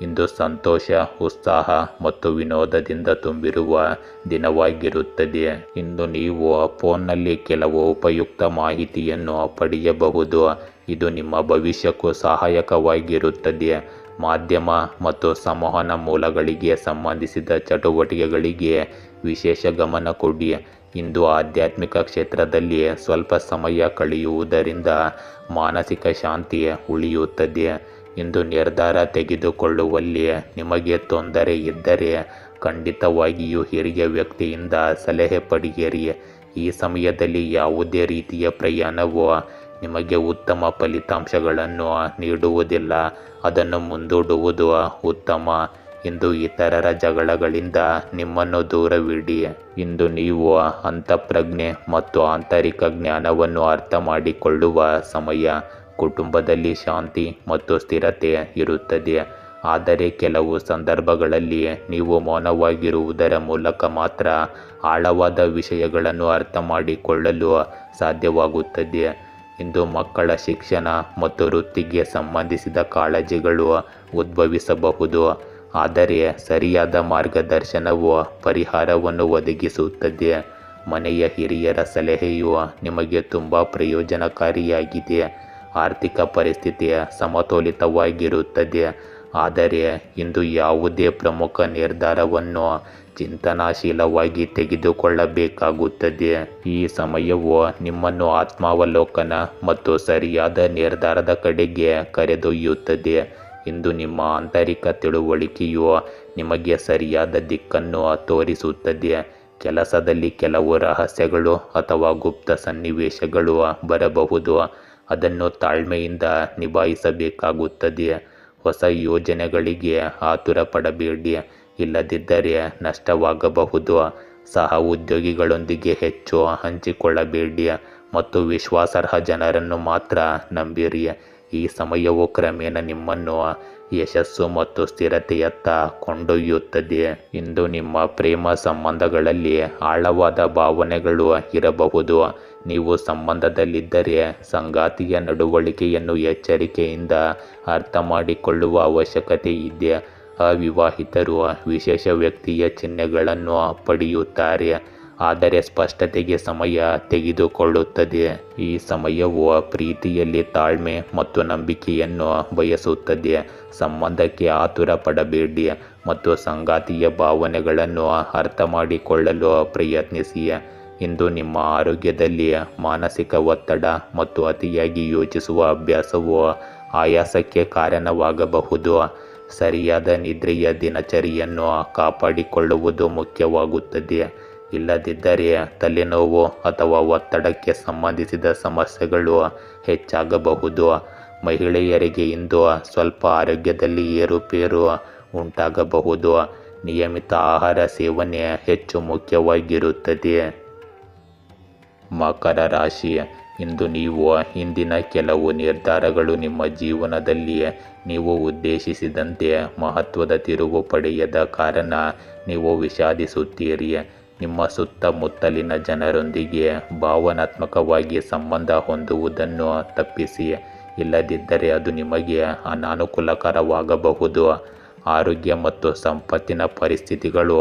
ಇಂದು ಸಂತೋಷ, ಉತ್ಸಾಹ ಮತ್ತು ವಿನೋದದಿಂದ ತುಂಬಿರುವ ದಿನವಾಗಿರುತ್ತದೆ. ಇಂದು ನೀವು ಫೋನ್ನಲ್ಲಿ ಕೆಲವು ಉಪಯುಕ್ತ ಮಾಹಿತಿಯನ್ನು ಪಡೆಯಬಹುದು. ಇದು ನಿಮ್ಮ ಭವಿಷ್ಯಕ್ಕೂ ಸಹಾಯಕವಾಗಿರುತ್ತದೆ. ಮಾಧ್ಯಮ ಮತ್ತು ಸಂವಹನ ಮೂಲಗಳಿಗೆ ಸಂಬಂಧಿಸಿದ ಚಟುವಟಿಕೆಗಳಿಗೆ ವಿಶೇಷ ಗಮನ ಕೊಡಿ. ಇಂದು ಆಧ್ಯಾತ್ಮಿಕ ಕ್ಷೇತ್ರದಲ್ಲಿ ಸ್ವಲ್ಪ ಸಮಯ ಕಳೆಯುವುದರಿಂದ ಮಾನಸಿಕ ಶಾಂತಿ ಉಳಿಯುತ್ತದೆ. ಇಂದು ನಿರ್ಧಾರ ತೆಗೆದುಕೊಳ್ಳುವಲ್ಲಿ ನಿಮಗೆ ತೊಂದರೆ ಇದ್ದರೆ ಖಂಡಿತವಾಗಿಯೂ ಹಿರಿಯ ವ್ಯಕ್ತಿಯಿಂದ ಸಲಹೆ ಪಡೆಯಿರಿ. ಈ ಸಮಯದಲ್ಲಿ ಯಾವುದೇ ರೀತಿಯ ಪ್ರಯಾಣವು ನಿಮಗೆ ಉತ್ತಮ ಫಲಿತಾಂಶಗಳನ್ನು ನೀಡುವುದಿಲ್ಲ. ಅದನ್ನು ಮುಂದೂಡುವುದು ಉತ್ತಮ. ಇಂದು ಇತರರ ಜಗಳಗಳಿಂದ ನಿಮ್ಮನ್ನು ದೂರವಿಡಿ. ಇಂದು ನೀವು ಅಂತಃಪ್ರಜ್ಞೆ ಮತ್ತು ಆಂತರಿಕ ಜ್ಞಾನವನ್ನು ಅರ್ಥ ಮಾಡಿಕೊಳ್ಳುವ ಸಮಯ. ಕುಟುಂಬದಲ್ಲಿ ಶಾಂತಿ ಮತ್ತು ಸ್ಥಿರತೆ ಇರುತ್ತದೆ. ಆದರೆ ಕೆಲವು ಸಂದರ್ಭಗಳಲ್ಲಿ ನೀವು ಮೌನವಾಗಿರುವುದರ ಮೂಲಕ ಮಾತ್ರ ಆಳವಾದ ವಿಷಯಗಳನ್ನು ಅರ್ಥ ಮಾಡಿಕೊಳ್ಳಲು ಸಾಧ್ಯವಾಗುತ್ತದೆ. ಇಂದು ಮಕ್ಕಳ ಶಿಕ್ಷಣ ಮತ್ತು ವೃತ್ತಿಗೆ ಸಂಬಂಧಿಸಿದ ಕಾಳಜಿಗಳು ಉದ್ಭವಿಸಬಹುದು. ಆದರೆ ಸರಿಯಾದ ಮಾರ್ಗದರ್ಶನವು ಪರಿಹಾರವನ್ನು ಒದಗಿಸುತ್ತದೆ. ಮನೆಯ ಹಿರಿಯರ ಸಲಹೆಯು ನಿಮಗೆ ತುಂಬ ಪ್ರಯೋಜನಕಾರಿಯಾಗಿದೆ. ಆರ್ಥಿಕ ಪರಿಸ್ಥಿತಿ ಸಮತೋಲಿತವಾಗಿರುತ್ತದೆ. ಆದರೆ ಇಂದು ಯಾವುದೇ ಪ್ರಮುಖ ನಿರ್ಧಾರವನ್ನು ಚಿಂತನಾಶೀಲವಾಗಿ ತೆಗೆದುಕೊಳ್ಳಬೇಕಾಗುತ್ತದೆ. ಈ ಸಮಯವು ನಿಮ್ಮನ್ನು ಆತ್ಮಾವಲೋಕನ ಮತ್ತು ಸರಿಯಾದ ನಿರ್ಧಾರದ ಕಡೆಗೆ ಕರೆದೊಯ್ಯುತ್ತದೆ. ಇಂದು ನಿಮ್ಮ ಆಂತರಿಕ ತಿಳುವಳಿಕೆಯು ನಿಮಗೆ ಸರಿಯಾದ ದಿಕ್ಕನ್ನು ತೋರಿಸುತ್ತದೆ. ಕೆಲಸದಲ್ಲಿ ಕೆಲವು ರಹಸ್ಯಗಳು ಅಥವಾ ಗುಪ್ತ ಸನ್ನಿವೇಶಗಳು ಬರಬಹುದು. ಅದನ್ನು ತಾಳ್ಮೆಯಿಂದ ನಿಭಾಯಿಸಬೇಕಾಗುತ್ತದೆ. ಹೊಸ ಯೋಜನೆಗಳಿಗೆ ಆತುರ ಪಡಬೇಡಿ, ಇಲ್ಲದಿದ್ದರೆ ನಷ್ಟವಾಗಬಹುದು. ಸಹ ಉದ್ಯೋಗಿಗಳೊಂದಿಗೆ ಹೆಚ್ಚು ಹಂಚಿಕೊಳ್ಳಬೇಡಿ ಮತ್ತು ವಿಶ್ವಾಸಾರ್ಹ ಜನರನ್ನು ಮಾತ್ರ ನಂಬಿರಿ. ಈ ಸಮಯವು ಕ್ರಮೇಣ ನಿಮ್ಮನ್ನು ಯಶಸ್ಸು ಮತ್ತು ಸ್ಥಿರತೆಯತ್ತ ಕೊಂಡೊಯ್ಯುತ್ತದೆ. ಇಂದು ನಿಮ್ಮ ಪ್ರೇಮ ಸಂಬಂಧಗಳಲ್ಲಿ ಆಳವಾದ ಭಾವನೆಗಳು ಇರಬಹುದು. ನೀವು ಸಂಬಂಧದಲ್ಲಿದ್ದರೆ ಸಂಗಾತಿಯ ನಡವಳಿಕೆಯನ್ನು ಎಚ್ಚರಿಕೆಯಿಂದ ಅರ್ಥ ಮಾಡಿಕೊಳ್ಳುವ ಅವಶ್ಯಕತೆ ಇದೆ. ಅವಿವಾಹಿತರು ವಿಶೇಷ ವ್ಯಕ್ತಿಯ ಚಿಹ್ನೆಗಳನ್ನು ಪಡೆಯುತ್ತಾರೆ, ಆದರೆ ಸ್ಪಷ್ಟತೆಗೆ ಸಮಯ ತೆಗೆದುಕೊಳ್ಳುತ್ತದೆ. ಈ ಸಮಯವು ಪ್ರೀತಿಯಲ್ಲಿ ತಾಳ್ಮೆ ಮತ್ತು ನಂಬಿಕೆಯನ್ನು ಬಯಸುತ್ತದೆ. ಸಂಬಂಧಕ್ಕೆ ಆತುರ ಪಡಬೇಡಿ ಮತ್ತು ಸಂಗಾತಿಯ ಭಾವನೆಗಳನ್ನು ಅರ್ಥ ಮಾಡಿಕೊಳ್ಳಲು ಪ್ರಯತ್ನಿಸಿ. ಇಂದು ನಿಮ್ಮ ಆರೋಗ್ಯದಲ್ಲಿ ಮಾನಸಿಕ ಒತ್ತಡ ಮತ್ತು ಅತಿಯಾಗಿ ಯೋಚಿಸುವ ಅಭ್ಯಾಸವು ಆಯಾಸಕ್ಕೆ ಕಾರಣವಾಗಬಹುದು. ಸರಿಯಾದ ನಿದ್ರೆಯ ದಿನಚರಿಯನ್ನು ಕಾಪಾಡಿಕೊಳ್ಳುವುದು ಮುಖ್ಯವಾಗುತ್ತದೆ. ಇಲ್ಲದಿದ್ದರೆ ತಲೆನೋವು ಅಥವಾ ಒತ್ತಡಕ್ಕೆ ಸಂಬಂಧಿಸಿದ ಸಮಸ್ಯೆಗಳು ಹೆಚ್ಚಾಗಬಹುದು. ಮಹಿಳೆಯರಿಗೆ ಇಂದು ಸ್ವಲ್ಪ ಆರೋಗ್ಯದಲ್ಲಿ ಏರುಪೇರು ಉಂಟಾಗಬಹುದು. ನಿಯಮಿತ ಆಹಾರ ಸೇವನೆ ಹೆಚ್ಚು ಮುಖ್ಯವಾಗಿರುತ್ತದೆ. ಮಕರ ರಾಶಿ. ಇಂದು ನೀವು ಹಿಂದಿನ ಕೆಲವು ನಿರ್ಧಾರಗಳು ನಿಮ್ಮ ಜೀವನದಲ್ಲಿ ನೀವು ಉದ್ದೇಶಿಸಿದಂತೆ ಮಹತ್ವದ ತಿರುವು ಪಡೆಯದ ಕಾರಣ ನೀವು ವಿಷಾದಿಸುತ್ತೀರಿ. ನಿಮ್ಮ ಸುತ್ತಮುತ್ತಲಿನ ಜನರೊಂದಿಗೆ ಭಾವನಾತ್ಮಕವಾಗಿ ಸಂಬಂಧ ಹೊಂದುವುದನ್ನು ತಪ್ಪಿಸಿ, ಇಲ್ಲದಿದ್ದರೆ ಅದು ನಿಮಗೆ ಅನಾನುಕೂಲಕರವಾಗಬಹುದು. ಆರೋಗ್ಯ ಮತ್ತು ಸಂಪತ್ತಿನ ಪರಿಸ್ಥಿತಿಗಳು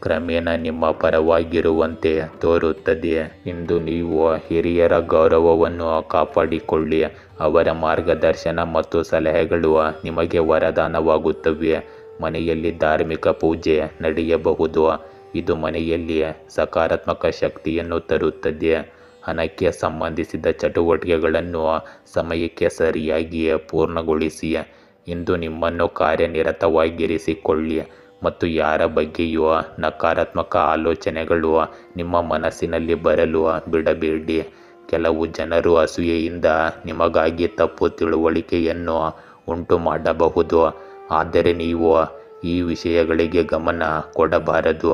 ಕ್ರಮೇಣ ನಿಮ್ಮ ಪರವಾಗಿರುವಂತೆ ತೋರುತ್ತದೆ. ಇಂದು ನೀವು ಹಿರಿಯರ ಗೌರವವನ್ನು ಕಾಪಾಡಿಕೊಳ್ಳಿ. ಅವರ ಮಾರ್ಗದರ್ಶನ ಮತ್ತು ಸಲಹೆಗಳು ನಿಮಗೆ ವರದಾನವಾಗುತ್ತವೆ. ಮನೆಯಲ್ಲಿ ಧಾರ್ಮಿಕ ಪೂಜೆ ನಡೆಯಬಹುದು. ಇದು ಮನೆಯಲ್ಲಿ ಸಕಾರಾತ್ಮಕ ಶಕ್ತಿಯನ್ನು ತರುತ್ತದೆ. ಹಣಕ್ಕೆ ಸಂಬಂಧಿಸಿದ ಚಟುವಟಿಕೆಗಳನ್ನು ಸಮಯಕ್ಕೆ ಸರಿಯಾಗಿ ಪೂರ್ಣಗೊಳಿಸಿ. ಇಂದು ನಿಮ್ಮನ್ನು ಕಾರ್ಯನಿರತವಾಗಿರಿಸಿಕೊಳ್ಳಿ ಮತ್ತು ಯಾರ ಬಗ್ಗೆಯೂ ನಕಾರಾತ್ಮಕ ಆಲೋಚನೆಗಳು ನಿಮ್ಮ ಮನಸ್ಸಿನಲ್ಲಿ ಬರಲು ಬಿಡಬೇಡಿ. ಕೆಲವು ಜನರು ಅಸೂಯೆಯಿಂದ ನಿಮಗಾಗಿ ತಪ್ಪು ತಿಳುವಳಿಕೆಯನ್ನು ಉಂಟು ಮಾಡಬಹುದು, ಆದರೆ ನೀವು ಈ ವಿಷಯಗಳಿಗೆ ಗಮನ ಕೊಡಬಾರದು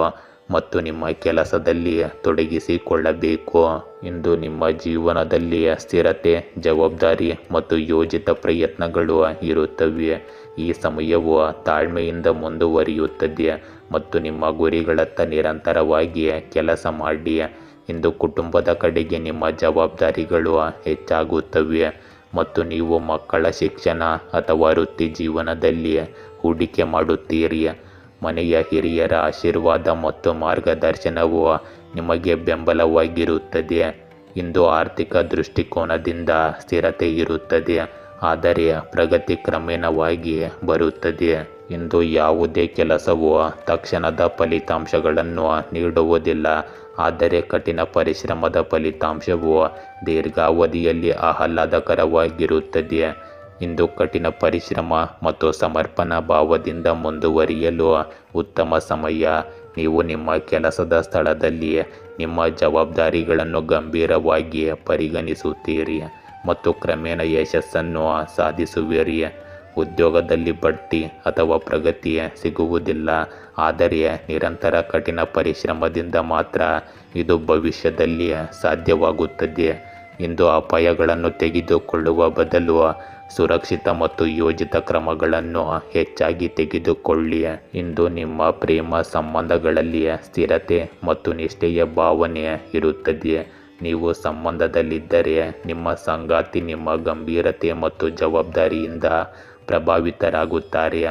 ಮತ್ತು ನಿಮ್ಮ ಕೆಲಸದಲ್ಲಿ ತೊಡಗಿಸಿಕೊಳ್ಳಬೇಕು. ಇಂದು ನಿಮ್ಮ ಜೀವನದಲ್ಲಿ ಸ್ಥಿರತೆ, ಜವಾಬ್ದಾರಿ ಮತ್ತು ಯೋಜಿತ ಪ್ರಯತ್ನಗಳು ಇರುತ್ತವೆ. ಈ ಸಮಯವು ತಾಳ್ಮೆಯಿಂದ ಮುಂದುವರಿಯುತ್ತದೆ ಮತ್ತು ನಿಮ್ಮ ಗುರಿಗಳತ್ತ ನಿರಂತರವಾಗಿ ಕೆಲಸ ಮಾಡಿ. ಇಂದು ಕುಟುಂಬದ ಕಡೆಗೆ ನಿಮ್ಮ ಜವಾಬ್ದಾರಿಗಳು ಹೆಚ್ಚಾಗುತ್ತವೆ ಮತ್ತು ನೀವು ಮಕ್ಕಳ ಶಿಕ್ಷಣ ಅಥವಾ ವೃತ್ತಿ ಜೀವನದಲ್ಲಿ ಹೂಡಿಕೆ ಮಾಡುತ್ತೀರಿ. ಮನೆಯ ಹಿರಿಯರ ಆಶೀರ್ವಾದ ಮತ್ತು ಮಾರ್ಗದರ್ಶನವು ನಿಮಗೆ ಬೆಂಬಲವಾಗಿರುತ್ತದೆ. ಇಂದು ಆರ್ಥಿಕ ದೃಷ್ಟಿಕೋನದಿಂದ ಸ್ಥಿರತೆ ಇರುತ್ತದೆ, ಆದರೆ ಪ್ರಗತಿ ಕ್ರಮೇಣವಾಗಿ ಬರುತ್ತದೆ. ಇಂದು ಯಾವುದೇ ಕೆಲಸವು ತಕ್ಷಣದ ಫಲಿತಾಂಶಗಳನ್ನು ನೀಡುವುದಿಲ್ಲ, ಆದರೆ ಕಠಿಣ ಪರಿಶ್ರಮದ ಫಲಿತಾಂಶವು ದೀರ್ಘಾವಧಿಯಲ್ಲಿ ಆಹ್ಲಾದಕರವಾಗಿರುತ್ತದೆ. ಇಂದು ಕಠಿಣ ಪರಿಶ್ರಮ ಮತ್ತು ಸಮರ್ಪಣಾ ಭಾವದಿಂದ ಮುಂದುವರಿಯಲು ಉತ್ತಮ ಸಮಯ. ನೀವು ನಿಮ್ಮ ಕೆಲಸದ ಸ್ಥಳದಲ್ಲಿ ನಿಮ್ಮ ಜವಾಬ್ದಾರಿಗಳನ್ನು ಗಂಭೀರವಾಗಿ ಪರಿಗಣಿಸುತ್ತೀರಿ ಮತ್ತು ಕ್ರಮೇಣ ಯಶಸ್ಸನ್ನು ಸಾಧಿಸುವಿರಿ. ಉದ್ಯೋಗದಲ್ಲಿ ಬಡ್ತಿ ಅಥವಾ ಪ್ರಗತಿ ಸಿಗುವುದಿಲ್ಲ, ಆದರೆ ನಿರಂತರ ಕಠಿಣ ಪರಿಶ್ರಮದಿಂದ ಮಾತ್ರ ಇದು ಭವಿಷ್ಯದಲ್ಲಿ ಸಾಧ್ಯವಾಗುತ್ತದೆ. ಇಂದು ಅಪಾಯಗಳನ್ನು ತೆಗೆದುಕೊಳ್ಳುವ ಬದಲು ಸುರಕ್ಷಿತ ಮತ್ತು ಯೋಜಿತ ಕ್ರಮಗಳನ್ನು ಹೆಚ್ಚಾಗಿ ತೆಗೆದುಕೊಳ್ಳಿ. ಇಂದು ನಿಮ್ಮ ಪ್ರೇಮ ಸಂಬಂಧಗಳಲ್ಲಿ ಸ್ಥಿರತೆ ಮತ್ತು ನಿಷ್ಠೆಯ ಭಾವನೆ ಇರುತ್ತದೆ. ನೀವು ಸಂಬಂಧದಲ್ಲಿದ್ದರೆ ನಿಮ್ಮ ಸಂಗಾತಿ ನಿಮ್ಮ ಗಂಭೀರತೆ ಮತ್ತು ಜವಾಬ್ದಾರಿಯಿಂದ ಪ್ರಭಾವಿತರಾಗುತ್ತಾರೆ.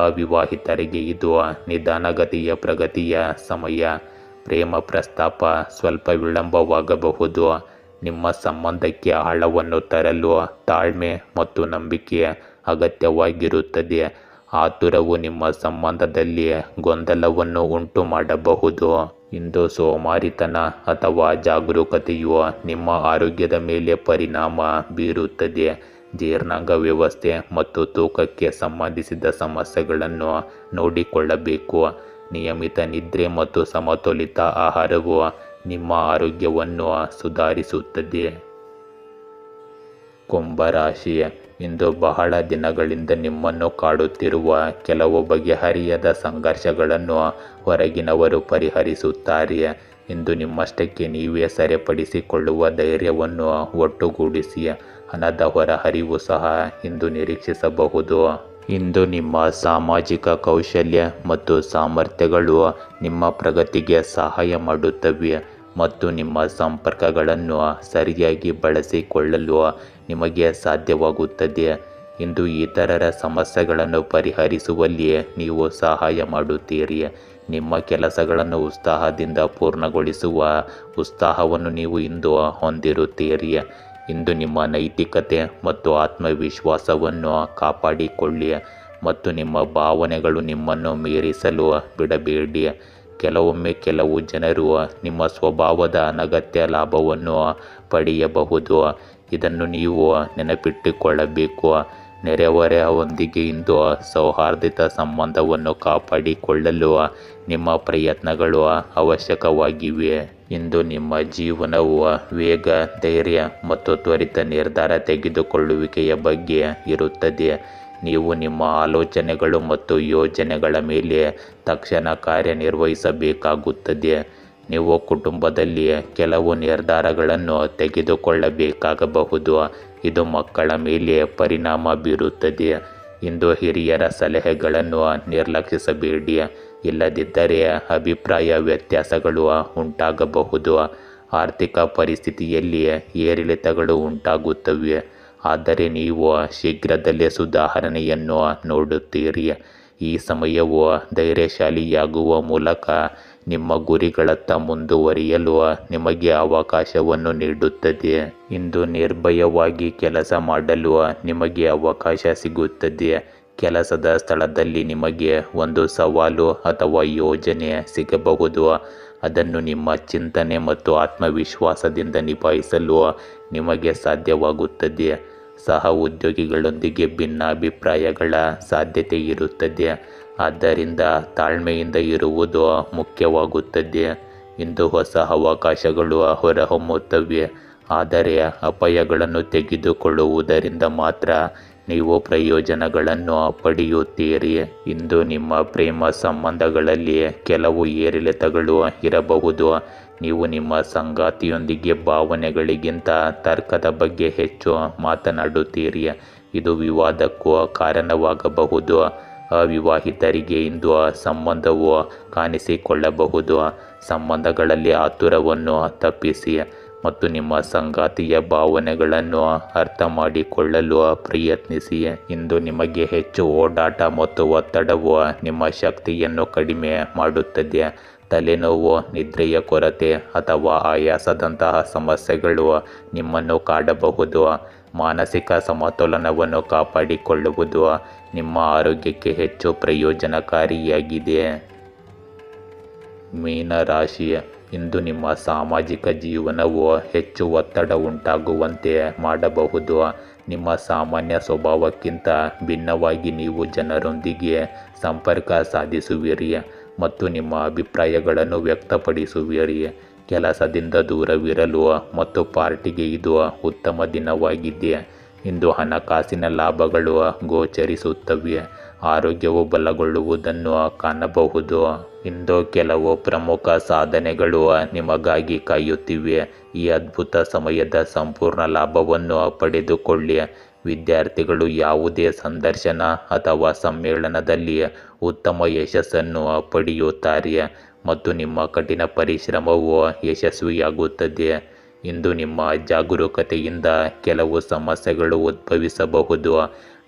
ಅವಿವಾಹಿತರಿಗೆ ಇದು ನಿಧಾನಗತಿಯ ಪ್ರಗತಿಯ ಸಮಯ. ಪ್ರೇಮ ಪ್ರಸ್ತಾಪ ಸ್ವಲ್ಪ ವಿಳಂಬವಾಗಬಹುದು. ನಿಮ್ಮ ಸಂಬಂಧಕ್ಕೆ ಆಳವನ್ನು ತರಲು ತಾಳ್ಮೆ ಮತ್ತು ನಂಬಿಕೆ ಅಗತ್ಯವಾಗಿರುತ್ತದೆ. ಆತುರವು ನಿಮ್ಮ ಸಂಬಂಧದಲ್ಲಿ ಗೊಂದಲವನ್ನು ಉಂಟು ಮಾಡಬಹುದು. ಇಂದು ಸೋಮಾರಿತನ ಅಥವಾ ಜಾಗರೂಕತೆಯು ನಿಮ್ಮ ಆರೋಗ್ಯದ ಮೇಲೆ ಪರಿಣಾಮ ಬೀರುತ್ತದೆ. ಜೀರ್ಣಾಂಗ ವ್ಯವಸ್ಥೆ ಮತ್ತು ತೂಕಕ್ಕೆ ಸಂಬಂಧಿಸಿದ ಸಮಸ್ಯೆಗಳನ್ನು ನೋಡಿಕೊಳ್ಳಬೇಕು. ನಿಯಮಿತ ನಿದ್ರೆ ಮತ್ತು ಸಮತೋಲಿತ ಆಹಾರವು ನಿಮ್ಮ ಆರೋಗ್ಯವನ್ನು ಸುಧಾರಿಸುತ್ತದೆ. ಕುಂಭರಾಶಿ, ಇಂದು ಬಹಳ ದಿನಗಳಿಂದ ನಿಮ್ಮನ್ನು ಕಾಡುತ್ತಿರುವ ಕೆಲವು ಬಗೆಹರಿಯದ ಸಂಘರ್ಷಗಳನ್ನು ಹೊರಗಿನವರು ಪರಿಹರಿಸುತ್ತಾರೆ. ಇಂದು ನಿಮ್ಮಷ್ಟಕ್ಕೆ ನೀವೇ ಸರಿಪಡಿಸಿಕೊಳ್ಳುವ ಧೈರ್ಯವನ್ನು ಒಟ್ಟುಗೂಡಿಸಿ. ಹಣದ ಹೊರಹರಿವು ಸಹ ಇಂದು ನಿರೀಕ್ಷಿಸಬಹುದು. ಇಂದು ನಿಮ್ಮ ಸಾಮಾಜಿಕ ಕೌಶಲ್ಯ ಮತ್ತು ಸಾಮರ್ಥ್ಯಗಳು ನಿಮ್ಮ ಪ್ರಗತಿಗೆ ಸಹಾಯ ಮಾಡುತ್ತವೆ ಮತ್ತು ನಿಮ್ಮ ಸಂಪರ್ಕಗಳನ್ನು ಸರಿಯಾಗಿ ಬಳಸಿಕೊಳ್ಳಲು ನಿಮಗೆ ಸಾಧ್ಯವಾಗುತ್ತದೆ. ಇಂದು ಇತರರ ಸಮಸ್ಯೆಗಳನ್ನು ಪರಿಹರಿಸುವಲ್ಲಿ ನೀವು ಸಹಾಯ ಮಾಡುತ್ತೀರಿ. ನಿಮ್ಮ ಕೆಲಸಗಳನ್ನು ಉತ್ಸಾಹದಿಂದ ಪೂರ್ಣಗೊಳಿಸುವ ಉತ್ಸಾಹವನ್ನು ನೀವು ಇಂದು ಹೊಂದಿರುತ್ತೀರಿ. ಇಂದು ನಿಮ್ಮ ನೈತಿಕತೆ ಮತ್ತು ಆತ್ಮವಿಶ್ವಾಸವನ್ನು ಕಾಪಾಡಿಕೊಳ್ಳಿ ಮತ್ತು ನಿಮ್ಮ ಭಾವನೆಗಳು ನಿಮ್ಮನ್ನು ಮೀರಿಸಲು ಬಿಡಬೇಡಿ. ಕೆಲವೊಮ್ಮೆ ಕೆಲವು ಜನರು ನಿಮ್ಮ ಸ್ವಭಾವದ ಅನಗತ್ಯ ಲಾಭವನ್ನು ಪಡೆಯಬಹುದು. ಇದನ್ನು ನೀವು ನೆನಪಿಟ್ಟುಕೊಳ್ಳಬೇಕು. ನೆರೆಹೊರೆಯವರೊಂದಿಗೆ ಇಂದು ಸೌಹಾರ್ದಯುತ ಸಂಬಂಧವನ್ನು ಕಾಪಾಡಿಕೊಳ್ಳಲು ನಿಮ್ಮ ಪ್ರಯತ್ನಗಳು ಅವಶ್ಯಕವಾಗಿವೆ. ಇಂದು ನಿಮ್ಮ ಜೀವನವು ವೇಗ, ಧೈರ್ಯ ಮತ್ತು ತ್ವರಿತ ನಿರ್ಧಾರ ತೆಗೆದುಕೊಳ್ಳುವಿಕೆಯ ಬಗ್ಗೆ ಇರುತ್ತದೆ. ನೀವು ನಿಮ್ಮ ಆಲೋಚನೆಗಳು ಮತ್ತು ಯೋಜನೆಗಳ ಮೇಲೆ ತಕ್ಷಣ ಕಾರ್ಯನಿರ್ವಹಿಸಬೇಕಾಗುತ್ತದೆ. ನೀವು ಕುಟುಂಬದಲ್ಲಿ ಕೆಲವು ನಿರ್ಧಾರಗಳನ್ನು ತೆಗೆದುಕೊಳ್ಳಬೇಕಾಗಬಹುದು. ಇದು ಮಕ್ಕಳ ಮೇಲೆ ಪರಿಣಾಮ ಬೀರುತ್ತದೆ. ಇಂದು ಹಿರಿಯರ ಸಲಹೆಗಳನ್ನು ನಿರ್ಲಕ್ಷಿಸಬೇಡಿ, ಇಲ್ಲದಿದ್ದರೆ ಅಭಿಪ್ರಾಯ ವ್ಯತ್ಯಾಸಗಳು ಉಂಟಾಗಬಹುದು. ಆರ್ಥಿಕ ಪರಿಸ್ಥಿತಿಯಲ್ಲಿ ಏರಿಳಿತಗಳು ಉಂಟಾಗುತ್ತವೆ, ಆದರೆ ನೀವು ಶೀಘ್ರದಲ್ಲೇ ಸುಧಾರಣೆಯನ್ನು ನೋಡುತ್ತೀರಿ. ಈ ಸಮಯವು ಧೈರ್ಯಶಾಲಿಯಾಗುವ ಮೂಲಕ ನಿಮ್ಮ ಗುರಿಗಳತ್ತ ಮುಂದುವರಿಯಲು ನಿಮಗೆ ಅವಕಾಶವನ್ನು ನೀಡುತ್ತದೆ. ಇಂದು ನಿರ್ಭಯವಾಗಿ ಕೆಲಸ ಮಾಡಲು ನಿಮಗೆ ಅವಕಾಶ ಸಿಗುತ್ತದೆ. ಕೆಲಸದ ಸ್ಥಳದಲ್ಲಿ ನಿಮಗೆ ಒಂದು ಸವಾಲು ಅಥವಾ ಯೋಜನೆ ಸಿಗಬಹುದು. ಅದನ್ನು ನಿಮ್ಮ ಚಿಂತನೆ ಮತ್ತು ಆತ್ಮವಿಶ್ವಾಸದಿಂದ ನಿಭಾಯಿಸಲು ನಿಮಗೆ ಸಾಧ್ಯವಾಗುತ್ತದೆ. ಸಹ ಉದ್ಯೋಗಿಗಳೊಂದಿಗೆ ಭಿನ್ನಾಭಿಪ್ರಾಯಗಳ ಸಾಧ್ಯತೆ ಇರುತ್ತದೆ, ಆದ್ದರಿಂದ ತಾಳ್ಮೆಯಿಂದ ಇರುವುದು ಮುಖ್ಯವಾಗುತ್ತದೆ. ಇಂದು ಹೊಸ ಅವಕಾಶಗಳು ಹೊರಹೊಮ್ಮುತ್ತವೆ, ಆದರೆ ಅಪಾಯಗಳನ್ನು ತೆಗೆದುಕೊಳ್ಳುವುದರಿಂದ ಮಾತ್ರ ನೀವು ಪ್ರಯೋಜನಗಳನ್ನು ಪಡೆಯುತ್ತೀರಿ. ಇಂದು ನಿಮ್ಮ ಪ್ರೇಮ ಸಂಬಂಧಗಳಲ್ಲಿ ಕೆಲವು ಏರಿಳಿತಗಳು ಇರಬಹುದು. ನೀವು ನಿಮ್ಮ ಸಂಗಾತಿಯೊಂದಿಗೆ ಭಾವನೆಗಳಿಗಿಂತ ತರ್ಕದ ಬಗ್ಗೆ ಹೆಚ್ಚು ಮಾತನಾಡುತ್ತೀರಿ. ಇದು ವಿವಾದಕ್ಕೂ ಕಾರಣವಾಗಬಹುದು. ಅವಿವಾಹಿತರಿಗೆ ಇಂದು ಸಂಬಂಧವು ಕಾಣಿಸಿಕೊಳ್ಳಬಹುದು. ಸಂಬಂಧಗಳಲ್ಲಿ ಆತುರವನ್ನು ತಪ್ಪಿಸಿ ಮತ್ತು ನಿಮ್ಮ ಸಂಗಾತಿಯ ಭಾವನೆಗಳನ್ನು ಅರ್ಥ ಮಾಡಿಕೊಳ್ಳಲು ಪ್ರಯತ್ನಿಸಿ. ಇಂದು ನಿಮಗೆ ಹೆಚ್ಚು ಓಡಾಟ ಮತ್ತು ಒತ್ತಡವು ನಿಮ್ಮ ಶಕ್ತಿಯನ್ನು ಕಡಿಮೆ ಮಾಡುತ್ತದೆ. ತಲೆನೋವು, ನಿದ್ರೆಯ ಕೊರತೆ ಅಥವಾ ಆಯಾಸದಂತಹ ಸಮಸ್ಯೆಗಳು ನಿಮ್ಮನ್ನು ಕಾಡಬಹುದು. ಮಾನಸಿಕ ಸಮತೋಲನವನ್ನು ಕಾಪಾಡಿಕೊಳ್ಳುವುದು ನಿಮ್ಮ ಆರೋಗ್ಯಕ್ಕೆ ಹೆಚ್ಚು ಪ್ರಯೋಜನಕಾರಿಯಾಗಿದೆ. ಮೀನರಾಶಿ, ಇಂದು ನಿಮ್ಮ ಸಾಮಾಜಿಕ ಜೀವನವು ಹೆಚ್ಚು ಒತ್ತಡ ಉಂಟಾಗುವಂತೆ ಮಾಡಬಹುದು. ನಿಮ್ಮ ಸಾಮಾನ್ಯ ಸ್ವಭಾವಕ್ಕಿಂತ ಭಿನ್ನವಾಗಿ ನೀವು ಜನರೊಂದಿಗೆ ಸಂಪರ್ಕ ಸಾಧಿಸುವಿರಿ ಮತ್ತು ನಿಮ್ಮ ಅಭಿಪ್ರಾಯಗಳನ್ನು ವ್ಯಕ್ತಪಡಿಸುವಿರಿ. ಕೆಲಸದಿಂದ ದೂರವಿರಲು ಮತ್ತು ಪಾರ್ಟಿಗೆ ಇದು ಉತ್ತಮ ದಿನವಾಗಿದೆ. ಇಂದು ಹಣಕಾಸಿನ ಲಾಭಗಳು ಗೋಚರಿಸುತ್ತವೆ. ಆರೋಗ್ಯವು ಬಲಗೊಳ್ಳುವುದನ್ನು ಕಾಣಬಹುದು. ಇಂದು ಕೆಲವು ಪ್ರಮುಖ ಸಾಧನೆಗಳು ನಿಮಗಾಗಿ ಕಾಯುತ್ತಿವೆ. ಈ ಅದ್ಭುತ ಸಮಯದ ಸಂಪೂರ್ಣ ಲಾಭವನ್ನು ಪಡೆದುಕೊಳ್ಳಿ. ವಿದ್ಯಾರ್ಥಿಗಳು ಯಾವುದೇ ಸಂದರ್ಶನ ಅಥವಾ ಸಮ್ಮೇಳನದಲ್ಲಿ ಉತ್ತಮ ಯಶಸ್ಸನ್ನು ಪಡೆಯುತ್ತಾರೆ ಮತ್ತು ನಿಮ್ಮ ಕಠಿಣ ಪರಿಶ್ರಮವು ಯಶಸ್ವಿಯಾಗುತ್ತದೆ. ಇಂದು ನಿಮ್ಮ ಜಾಗರೂಕತೆಯಿಂದ ಕೆಲವು ಸಮಸ್ಯೆಗಳು ಉದ್ಭವಿಸಬಹುದು.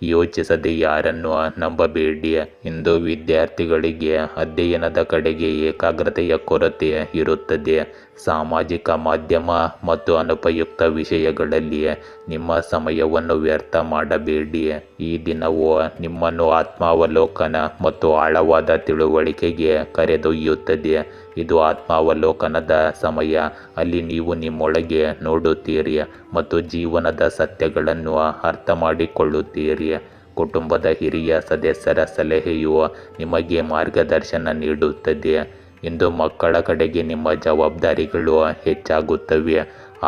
ಯೋಚಿಸದೆ ಯಾರನ್ನು ನಂಬಬೇಡಿ. ಇಂದು ವಿದ್ಯಾರ್ಥಿಗಳಿಗೆ ಅಧ್ಯಯನದ ಕಡೆಗೆ ಏಕಾಗ್ರತೆಯ ಕೊರತೆ ಇರುತ್ತದೆ. ಸಾಮಾಜಿಕ ಮಾಧ್ಯಮ ಮತ್ತು ಅನುಪಯುಕ್ತ ವಿಷಯಗಳಲ್ಲಿ ನಿಮ್ಮ ಸಮಯವನ್ನು ವ್ಯರ್ಥ ಮಾಡಬೇಡಿ. ಈ ದಿನವು ನಿಮ್ಮನ್ನು ಆತ್ಮಾವಲೋಕನ ಮತ್ತು ಆಳವಾದ ತಿಳುವಳಿಕೆಗೆ ಕರೆದೊಯ್ಯುತ್ತದೆ. ಇದು ಆತ್ಮಾವಲೋಕನದ ಸಮಯ. ಅಲ್ಲಿ ನೀವು ನಿಮ್ಮೊಳಗೆ ನೋಡುತ್ತೀರಿ ಮತ್ತು ಜೀವನದ ಸತ್ಯಗಳನ್ನು ಅರ್ಥ ಮಾಡಿಕೊಳ್ಳುತ್ತೀರಿ. ಕುಟುಂಬದ ಹಿರಿಯ ಸದಸ್ಯರ ಸಲಹೆಯು ನಿಮಗೆ ಮಾರ್ಗದರ್ಶನ ನೀಡುತ್ತದೆ. ಇಂದು ಮಕ್ಕಳ ಕಡೆಗೆ ನಿಮ್ಮ ಜವಾಬ್ದಾರಿಗಳು ಹೆಚ್ಚಾಗುತ್ತವೆ,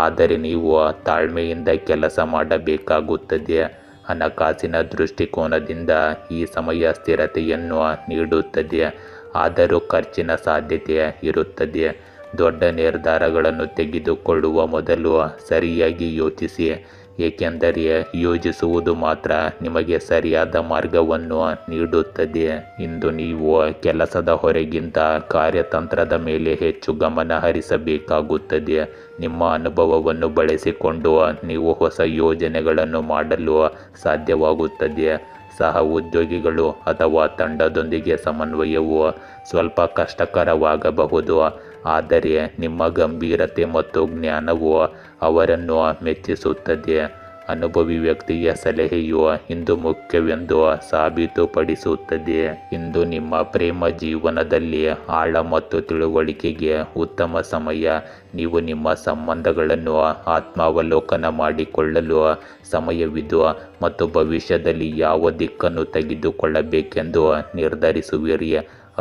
ಆದರೆ ನೀವು ತಾಳ್ಮೆಯಿಂದ ಕೆಲಸ ಮಾಡಬೇಕಾಗುತ್ತದೆ. ಹಣಕಾಸಿನ ದೃಷ್ಟಿಕೋನದಿಂದ ಈ ಸಮಯ ಸ್ಥಿರತೆಯನ್ನು ನೀಡುತ್ತದೆ, ಆದರೂ ಖರ್ಚಿನ ಸಾಧ್ಯತೆ ಇರುತ್ತದೆ. ದೊಡ್ಡ ನಿರ್ಧಾರಗಳನ್ನು ತೆಗೆದುಕೊಳ್ಳುವ ಮೊದಲು ಸರಿಯಾಗಿ ಯೋಚಿಸಿ, ಏಕೆಂದರೆ ಯೋಚಿಸುವುದು ಮಾತ್ರ ನಿಮಗೆ ಸರಿಯಾದ ಮಾರ್ಗವನ್ನು ನೀಡುತ್ತದೆ. ಇಂದು ನೀವು ಕೆಲಸದ ಹೊರೆಗಿಂತ ಕಾರ್ಯತಂತ್ರದ ಮೇಲೆ ಹೆಚ್ಚು ಗಮನ ಹರಿಸಬೇಕಾಗುತ್ತದೆ. ನಿಮ್ಮ ಅನುಭವವನ್ನು ಬಳಸಿಕೊಂಡು ನೀವು ಹೊಸ ಯೋಜನೆಗಳನ್ನು ಮಾಡಲು ಸಾಧ್ಯವಾಗುತ್ತದೆ. ಸಹ ಉದ್ಯೋಗಿಗಳು ಅಥವಾ ತಂಡದೊಂದಿಗೆ ಸಮನ್ವಯವು ಸ್ವಲ್ಪ ಕಷ್ಟಕರವಾಗಬಹುದು, ಆದರೆ ನಿಮ್ಮ ಗಂಭೀರತೆ ಮತ್ತು ಜ್ಞಾನವು ಅವರನ್ನು ಮೆಚ್ಚಿಸುತ್ತದೆ. ಅನುಭವಿ ವ್ಯಕ್ತಿಯ ಸಲಹೆಯು ಇಂದು ಮುಖ್ಯವೆಂದು ಸಾಬೀತುಪಡಿಸುತ್ತದೆ. ಇಂದು ನಿಮ್ಮ ಪ್ರೇಮ ಜೀವನದಲ್ಲಿ ಆಳ ಮತ್ತು ತಿಳುವಳಿಕೆಗೆ ಉತ್ತಮ ಸಮಯ. ನೀವು ನಿಮ್ಮ ಸಂಬಂಧಗಳನ್ನು ಆತ್ಮಾವಲೋಕನ ಮಾಡಿಕೊಳ್ಳಲು ಸಮಯವಿದು ಮತ್ತು ಭವಿಷ್ಯದಲ್ಲಿ ಯಾವ ದಿಕ್ಕನ್ನು ತೆಗೆದುಕೊಳ್ಳಬೇಕೆಂದು ನಿರ್ಧರಿಸುವಿರಿ.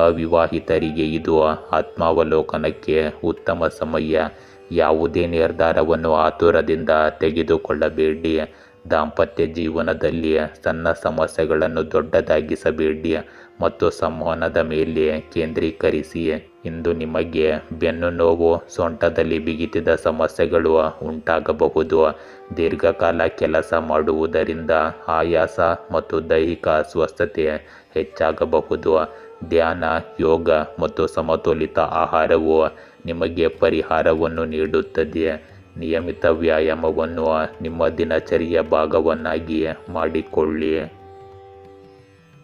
ಅವಿವಾಹಿತರಿಗೆ ಇದು ಆತ್ಮಾವಲೋಕನಕ್ಕೆ ಉತ್ತಮ ಸಮಯ. ಯಾವುದೇ ನಿರ್ಧಾರವನ್ನು ಆತುರದಿಂದ ತೆಗೆದುಕೊಳ್ಳಬೇಡಿ. ದಾಂಪತ್ಯ ಜೀವನದಲ್ಲಿ ಸಣ್ಣ ಸಮಸ್ಯೆಗಳನ್ನು ದೊಡ್ಡದಾಗಿಸಬೇಡಿ ಮತ್ತು ಸಂವಹನದ ಮೇಲೆ ಕೇಂದ್ರೀಕರಿಸಿ. ಇಂದು ನಿಮಗೆ ಬೆನ್ನು ನೋವು, ಸೊಂಟದಲ್ಲಿ ಬಿಗಿತದ ಸಮಸ್ಯೆಗಳು ಉಂಟಾಗಬಹುದು. ದೀರ್ಘಕಾಲ ಕೆಲಸ ಮಾಡುವುದರಿಂದ ಆಯಾಸ ಮತ್ತು ದೈಹಿಕ ಅಸ್ವಸ್ಥತೆ ಹೆಚ್ಚಾಗಬಹುದು. ಧ್ಯಾನ, ಯೋಗ ಮತ್ತು ಸಮತೋಲಿತ ಆಹಾರವು ನಿಮಗೆ ಪರಿಹಾರವನ್ನು ನೀಡುತ್ತದೆ. ನಿಯಮಿತ ವ್ಯಾಯಾಮವನ್ನು ನಿಮ್ಮ ದಿನಚರಿಯ ಭಾಗವನ್ನಾಗಿ ಮಾಡಿಕೊಳ್ಳಿ.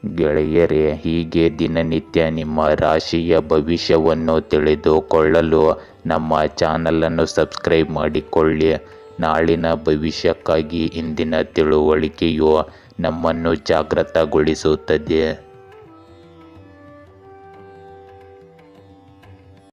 ಗೆಳೆಯರೇ, ಹೀಗೆ ದಿನನಿತ್ಯ ನಿಮ್ಮ ರಾಶಿಯ ಭವಿಷ್ಯವನ್ನು ತಿಳಿದುಕೊಳ್ಳಲು ನಮ್ಮ ಚಾನಲನ್ನು ಸಬ್ಸ್ಕ್ರೈಬ್ ಮಾಡಿಕೊಳ್ಳಿ. ನಾಳಿನ ಭವಿಷ್ಯಕ್ಕಾಗಿ ಇಂದಿನ ತಿಳುವಳಿಕೆಯು ನಮ್ಮನ್ನು ಜಾಗೃತಗೊಳಿಸುತ್ತದೆ.